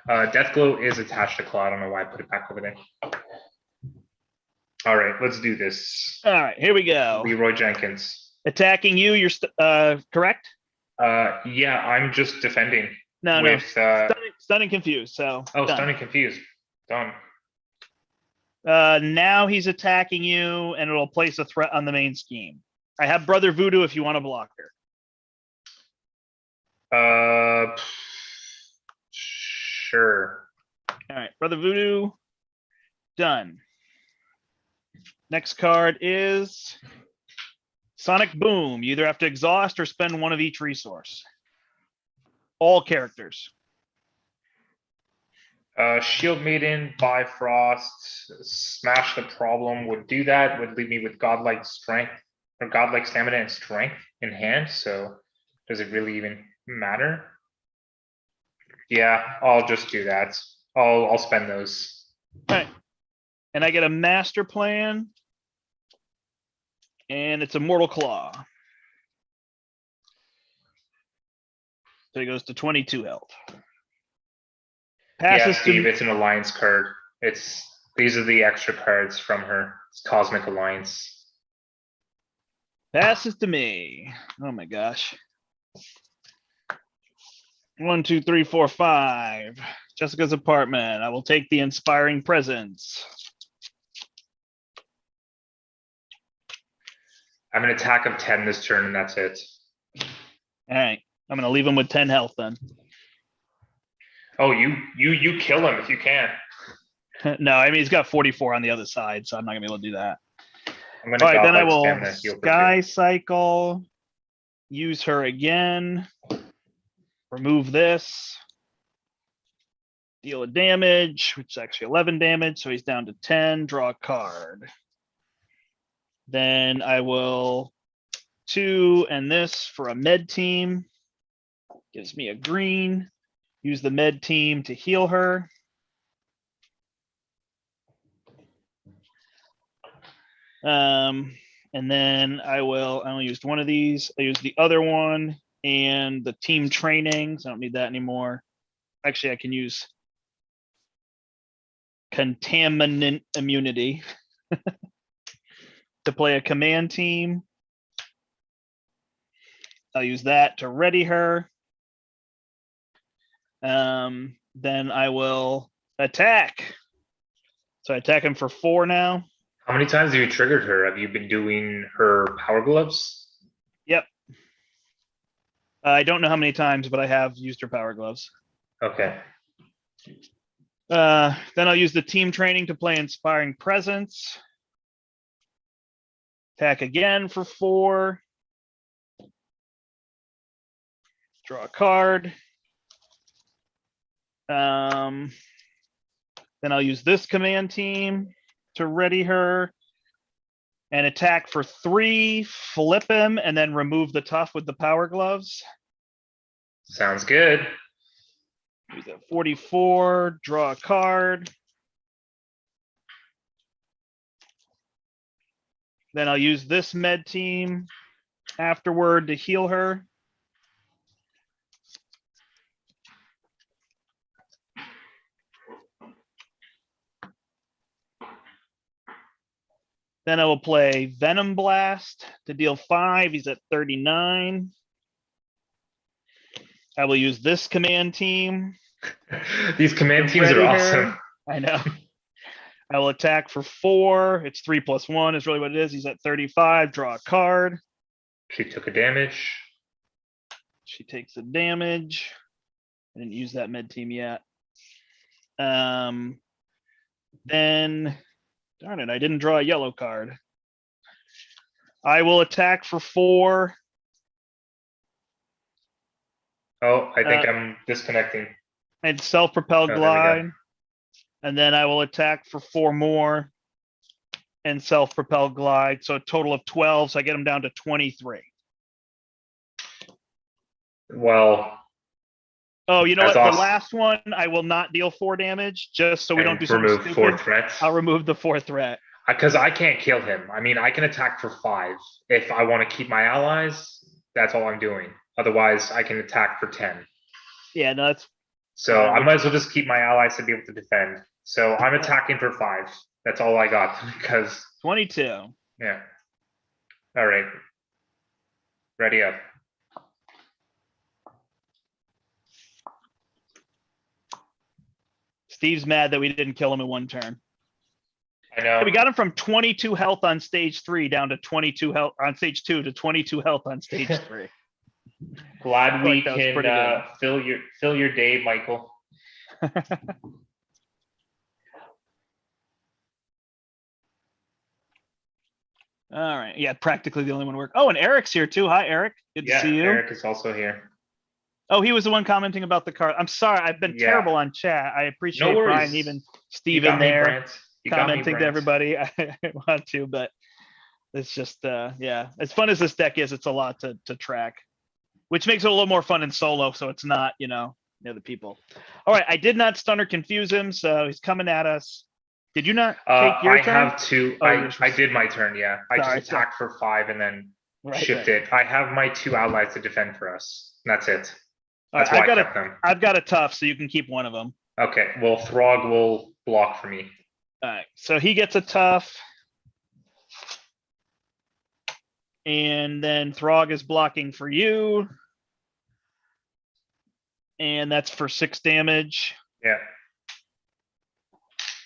Deathglow is attached to Claw. I don't know why I put it back over there. All right, let's do this. All right, here we go. Leroy Jenkins. Attacking you, you're correct? Yeah, I'm just defending. No, stunning confused, so. Oh, done. Stunning confused, done. Now he's attacking you, and it'll place a threat on the main scheme. I have Brother Voodoo if you want to block her. Sure. All right, Brother Voodoo, done. Next card is Sonic Boom. You either have to exhaust or spend 1 of each resource. All characters. Shield Maiden, Bifrost, Smash the Problem would do that, would leave me with godlike strength or godlike stamina and strength in hand. So does it really even matter? Yeah, I'll just do that. I'll spend those. All right. And I get a master plan. And it's a Mortal Claw. So it goes to 22 health. Passes yeah, Steve, it's an alliance card. These are the extra cards from her. It's Cosmic Alliance. Passes to me. Oh my gosh. 1, 2, 3, 4, 5. Jessica's apartment. I will take the Inspiring Presence. I'm an attack of 10 this turn, and that's it. All right. I'm gonna leave him with 10 health then. Oh, you kill him if you can. No, I mean he's got 44 on the other side, so I'm not gonna be able to do that. I'm gonna All right, then I godlike will stamina heal for sky cycle, use her again, remove this, deal a damage, which is actually 11 damage, so he's down to 10, draw a card. Then I will 2 and this for a med team, gives me a green, use the med team to heal her. And then I only used one of these. I used the other one and the team training, so I don't need that anymore. Actually, I can use contaminant immunity to play a command team. I'll use that to ready her. Then I will attack. So I attack him for 4 now. How many times have you triggered her? Have you been doing her power gloves? Yep. I don't know how many times, but I have used her power gloves. Okay. Then I'll use the team training to play Inspiring Presence. Attack again for 4. Draw a card. Then I'll use this command team to ready her and attack for 3, flip him, and then remove the tough with the power gloves. Sounds good. Use that 44, draw a card. Then I'll use this med team afterward to heal her. Then I will play Venom Blast to deal 5. He's at 39. I will use this command team. These command teams are Ready awesome. her. I know. I will attack for 4. It's 3 + 1 is really what it is. He's at 35. Draw a card. She took a damage. She takes a damage. I didn't use that med team yet. Then, darn it, I didn't draw a yellow card. I will attack for 4. Oh, I think I'm disconnecting. And self-propelled Oh, there we glide. go. And then I will attack for 4 more and self-propelled glide. So a total of 12. So I get him down to 23. Well, Oh, you know That's what? awesome. The last one, I will not deal 4 damage just so we don't and do something remove stupid. 4 threats. I'll remove the 4 threat. Because I can't kill him. I mean, I can attack for 5. If I want to keep my allies, that's all I'm doing. Otherwise, I can attack for 10. Yeah, no, that's So I might as well just keep my allies to be able to defend. So I'm attacking for 5. That's all I got because 22. yeah. All right. Ready up. Steve's mad that we didn't kill him in 1 turn. I know. We got him from 22 health on stage 3 down to 22 health on stage 2 to 22 health on stage 3. Glad we that was pretty can fill your day, Michael. All right. Yeah, practically the only one work. Oh, and Eric's here too. Hi, Eric. Good to see you. Eric is also here. Oh, he was the one commenting about the card. I'm sorry. I've been terrible on chat. I appreciate No Brian, worries. even Steven there Brandt. commenting to everybody. I want to, but it's just, yeah, as fun as this deck is, it's a lot to track, which makes it a little more fun in solo. So it's not, the other people. All right. I did not stun or confuse him. So he's coming at us. Did you not take your turn? I have to. I did my turn. Yeah, I just attacked for 5 and then shift it. I have my 2 allies to defend for us. That's it. That's why I kept them. I've got a tough, so you can keep one of them. Okay. Well, Throg will block for me. All right. So he gets a tough. And then Throg is blocking for you. And that's for 6 damage. Yeah.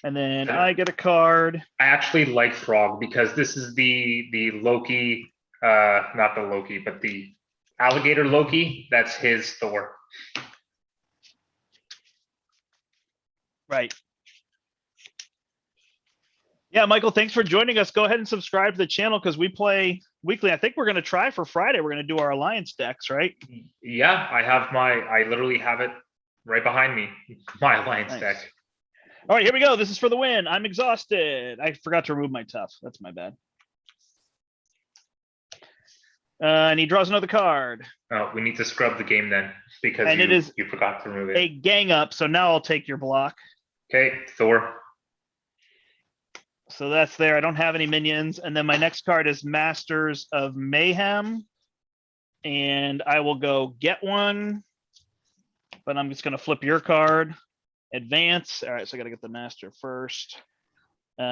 And then I get a card. I actually like Throg because this is the Loki, not the Loki, but the alligator Loki. That's his Thor. Right. Yeah, Michael, thanks for joining us. Go ahead and subscribe to the channel because we play weekly. I think we're going to try for Friday. We're going to do our alliance decks, right? Yeah, I literally have it right behind me. My alliance Nice. deck. All right, here we go. This is for the win. I'm exhausted. I forgot to remove my tough. That's my bad. And he draws another card. Oh, we need to scrub the game then because And it is you forgot to remove a it. gang up. So now I'll take your block. Okay, Thor. So that's there. I don't have any minions. And then my next card is Masters of Mayhem. And I will go get one. But I'm just going to flip your card. Advance. All right, so I got to get the master first. It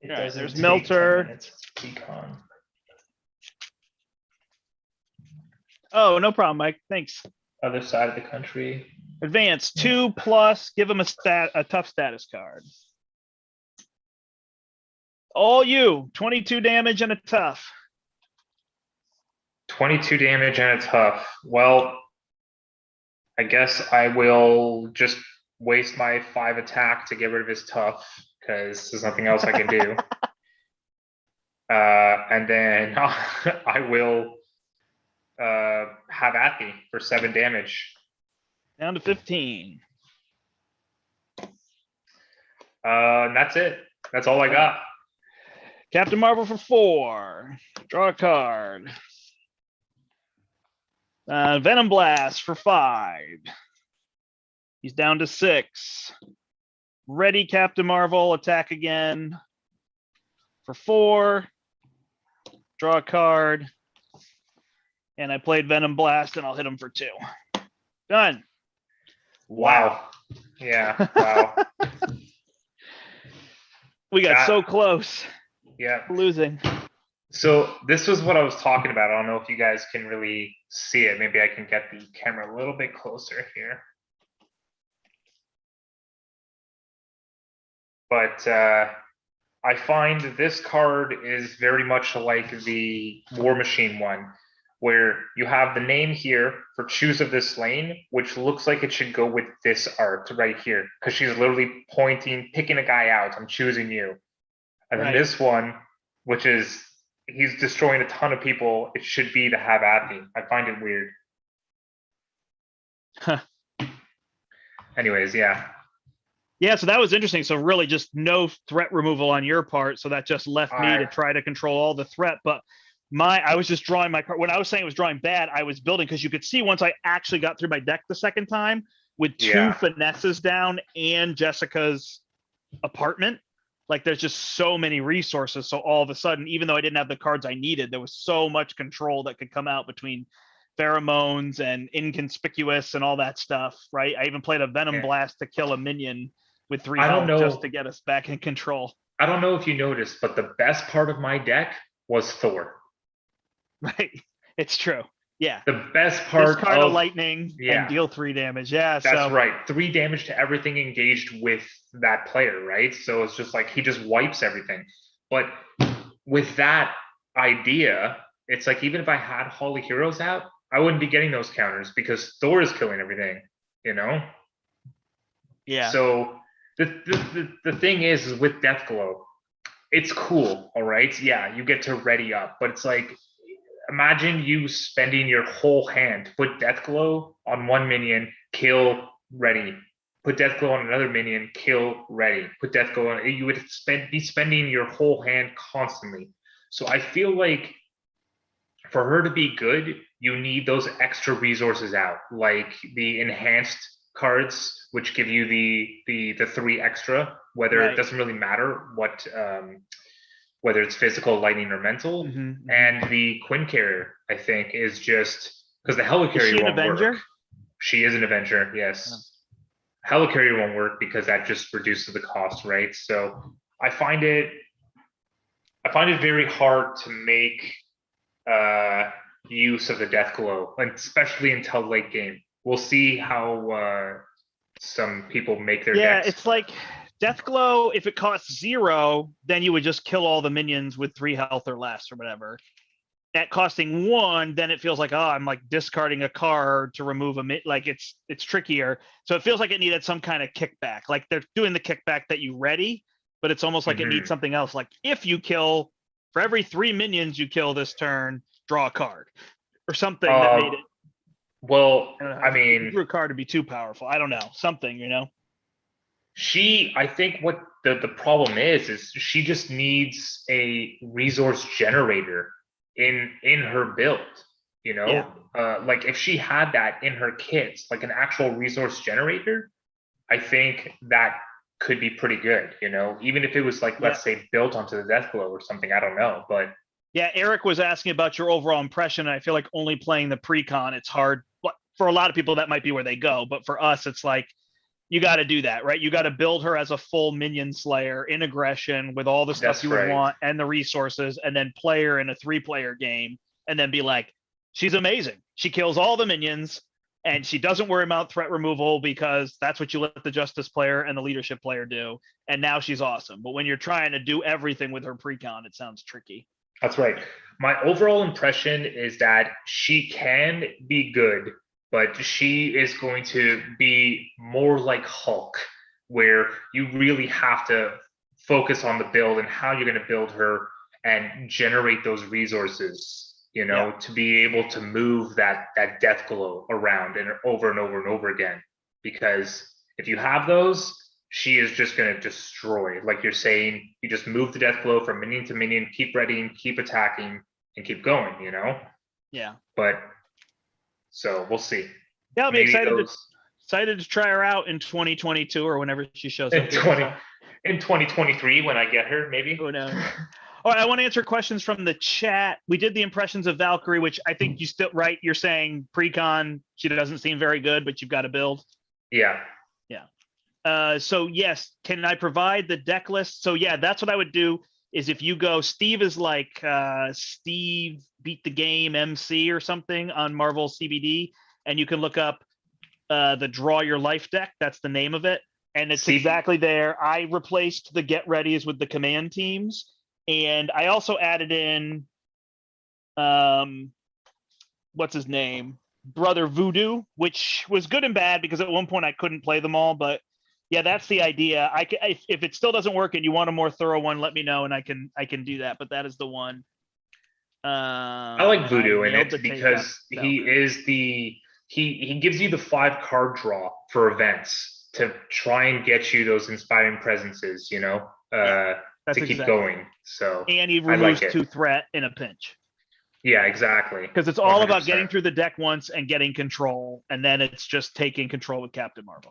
Yeah, doesn't there's take Melter. 10 minutes. Econ. Oh, no problem, Mike. Thanks. Other side of the country. Advance 2+. Give him a tough status card. All you 22 damage and a tough. 22 damage and a tough. Well, I guess I will just waste my 5 attack to get rid of his tough because there's nothing else I can do. And then I will have at me for 7 damage. Down to 15. And that's it. That's all I got. Captain Marvel for 4. Draw a card. Venom Blast for 5. He's down to 6. Ready, Captain Marvel. Attack again for 4. Draw a card. And I played Venom Blast, and I'll hit him for 2. Done. Wow. Yeah. Wow. We got so close. Yeah. Losing. So this was what I was talking about. I don't know if you guys can really see it. Maybe I can get the camera a little bit closer here. But I find this card is very much like the War Machine one, where you have the name here for choose of this lane, which looks like it should go with this art right here, because she's literally pointing, picking a guy out. I'm choosing you. And then this one, which is he's destroying a ton of people, it should be to have at me. I find it weird. Huh. Anyways, yeah. Yeah, so that was interesting. So really just no threat removal on your part. So that just left me to try to control all the threat. But I was just drawing my card. When I was saying it was drawing bad, I was building, because you could see once I actually got through my deck the second time with 2 finesses down and Jessica's apartment, like there's just so many resources. So all of a sudden, even though I didn't have the cards I needed, there was so much control that could come out between pheromones and inconspicuous and all that stuff, right? I even played a Venom Blast to kill a minion with 3 health just to get us back in control. I don't know if you noticed, but the best part of my deck was Thor. Right. It's true. Yeah. The best part Discard of lightning and deal 3 damage. Yeah. That's right. 3 damage to everything engaged with that player, right? So it's just like he just wipes everything. But with that idea, it's like even if I had Holy Heroes out, I wouldn't be getting those counters because Thor is killing everything, you know? Yeah. So the thing is with Deathglow, it's cool, all right? Yeah, you get to ready up, but it's like, imagine you spending your whole hand, put Deathglow on one minion, kill, ready. Put Deathglow on another minion, kill, ready. Put Deathglow on, you would be spending your whole hand constantly. So I feel like for her to be good, you need those extra resources out, like the enhanced cards, which give you the 3 extra, whether it doesn't really matter what whether it's physical, lightning, or mental. And the Quinn Carrier, I think, is just because the Helicarrier won't work. She is an Avenger, yes. Helicarrier won't work because that just reduces the cost, right? So I find it very hard to make use of the Deathglow, and especially until late game. We'll see how some people make their decks. Yeah, it's like Deathglow, if it costs 0, then you would just kill all the minions with 3 health or less or whatever. at costing 1, then it feels like, oh, I'm like discarding a card to remove like it's trickier. So it feels like it needed some kind of kickback. Like they're doing the kickback that you ready, but it's almost like it needs something else. Like if you kill, for every 3 minions you kill this turn, draw a card or something that made it. Well, I mean, drew a card to be too powerful. I don't know, something, you know. I think what the problem is she just needs a resource generator in her build, you know. Yeah. Like if she had that in her kits, like an actual resource generator, I think that could be pretty good, you know, even if it was like, let's say, built onto the death blow or something. I don't know, but yeah, Eric was asking about your overall impression, and I feel like only playing the pre-con, it's hard. But for a lot of people, that might be where they go. But for us, it's like, you got to do that, right? You got to build her as a full minion slayer in aggression with all the stuff you would want and the resources, and then play her in a 3-player game, and then be like, she's amazing. She kills all the minions, and she doesn't worry about threat removal because that's what you let the justice player and the leadership player do. And now she's awesome. But when you're trying to do everything with her pre-con, it sounds tricky. That's right. My overall impression is that she can be good, but she is going to be more like Hulk, where you really have to focus on the build and how you're going to build her and generate those resources, you know, to be able to move that death glow around and over and over and over again. Because if you have those, she is just going to destroy. Like you're saying, you just move the death glow from minion to minion, keep readying, keep attacking, and keep going, you know? Yeah. But so we'll see. Yeah, I'll be excited to try her out in 2022 or whenever she shows up. In 2023 when I get her, maybe. Who knows? All right, I want to answer questions from the chat. We did the impressions of Valkyrie, which I think you still right. You're saying pre-con, she doesn't seem very good, but you've got to build. Yeah. Yeah. So yes, can I provide the deck list? So yeah, that's what I would do. Is if you go, Steve is like Steve Beat the Game MC or something on Marvel CBD, and you can look up the Draw Your Life deck. That's the name of it, and it's exactly there. I replaced the Get Readies with the command teams, and I also added in what's his name, Brother Voodoo, which was good and bad because at one point I couldn't play them all, but yeah, that's the idea. I can, if it still doesn't work and you want a more thorough one, let me know and I can do that. But that is the one. I like Voodoo in it because he is he gives you the 5-card draw for events to try and get you those inspiring presences, you know, to keep going. So and he removes 2 threat in a pinch. Yeah, exactly. Because it's all 100%. About getting through the deck once and getting control, and then it's just taking control with Captain Marvel.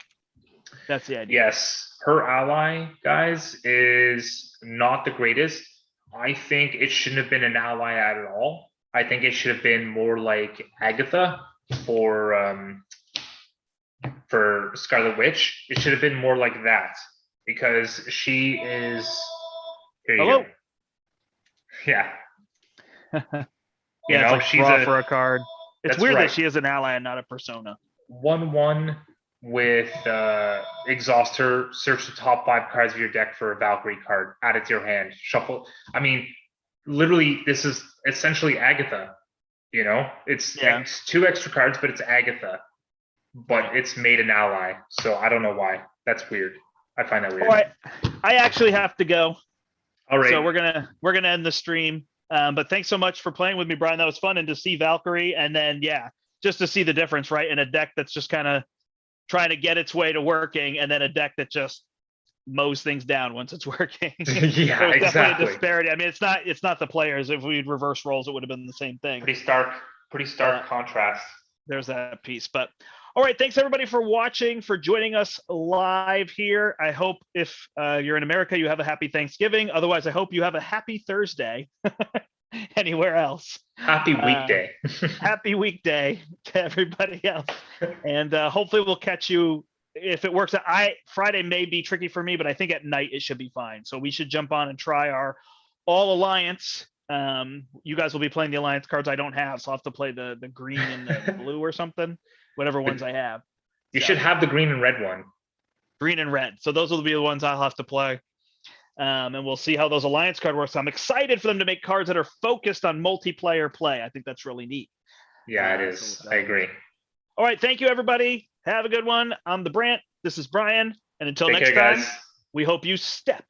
That's the idea. Yes, her ally, guys, is not the greatest. I think it shouldn't have been an ally at all. I think it should have been more like Agatha for Scarlet Witch. It should have been more like that because she is. Here you go. Yeah. Yeah, like she's draw for a card. It's weird that she is an ally and not a persona. 1/1 with exhaust her, search the top 5 cards of your deck for a Valkyrie card, add it to your hand, shuffle. I mean, literally, this is essentially Agatha. You know, it's 2 extra cards, but it's Agatha. But it's made an ally, so I don't know why. That's weird. I find that weird. All right, I actually have to go. All right. So we're gonna end the stream. But thanks so much for playing with me, Brian. That was fun, and to see Valkyrie, and then just to see the difference, right? In a deck that's just kind of trying to get its way to working, and then a deck that just mows things down once it's working. Yeah, exactly. Definitely a disparity. I mean, it's not the players. If we'd reverse roles, it would have been the same thing. Pretty stark contrast. There's that piece. But all right, thanks everybody for watching, for joining us live here. I hope if you're in America, you have a happy Thanksgiving. Otherwise, I hope you have a happy Thursday anywhere else. Happy weekday. Happy weekday to everybody else. And hopefully we'll catch you if it works. Friday may be tricky for me, but I think at night it should be fine. So we should jump on and try our All Alliance. You guys will be playing the Alliance cards I don't have, so I'll have to play the green and the blue or something, whatever ones I have. You should have the green and red one. Green and red. So those will be the ones I'll have to play. And we'll see how those alliance card works. I'm excited for them to make cards that are focused on multiplayer play. I think that's really neat. Yeah, it is. I agree. All right. Thank you, everybody. Have a good one. I'm the Brandt. This is Brian. And until Take next care, time, guys. we hope you step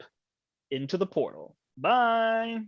into the portal. Bye.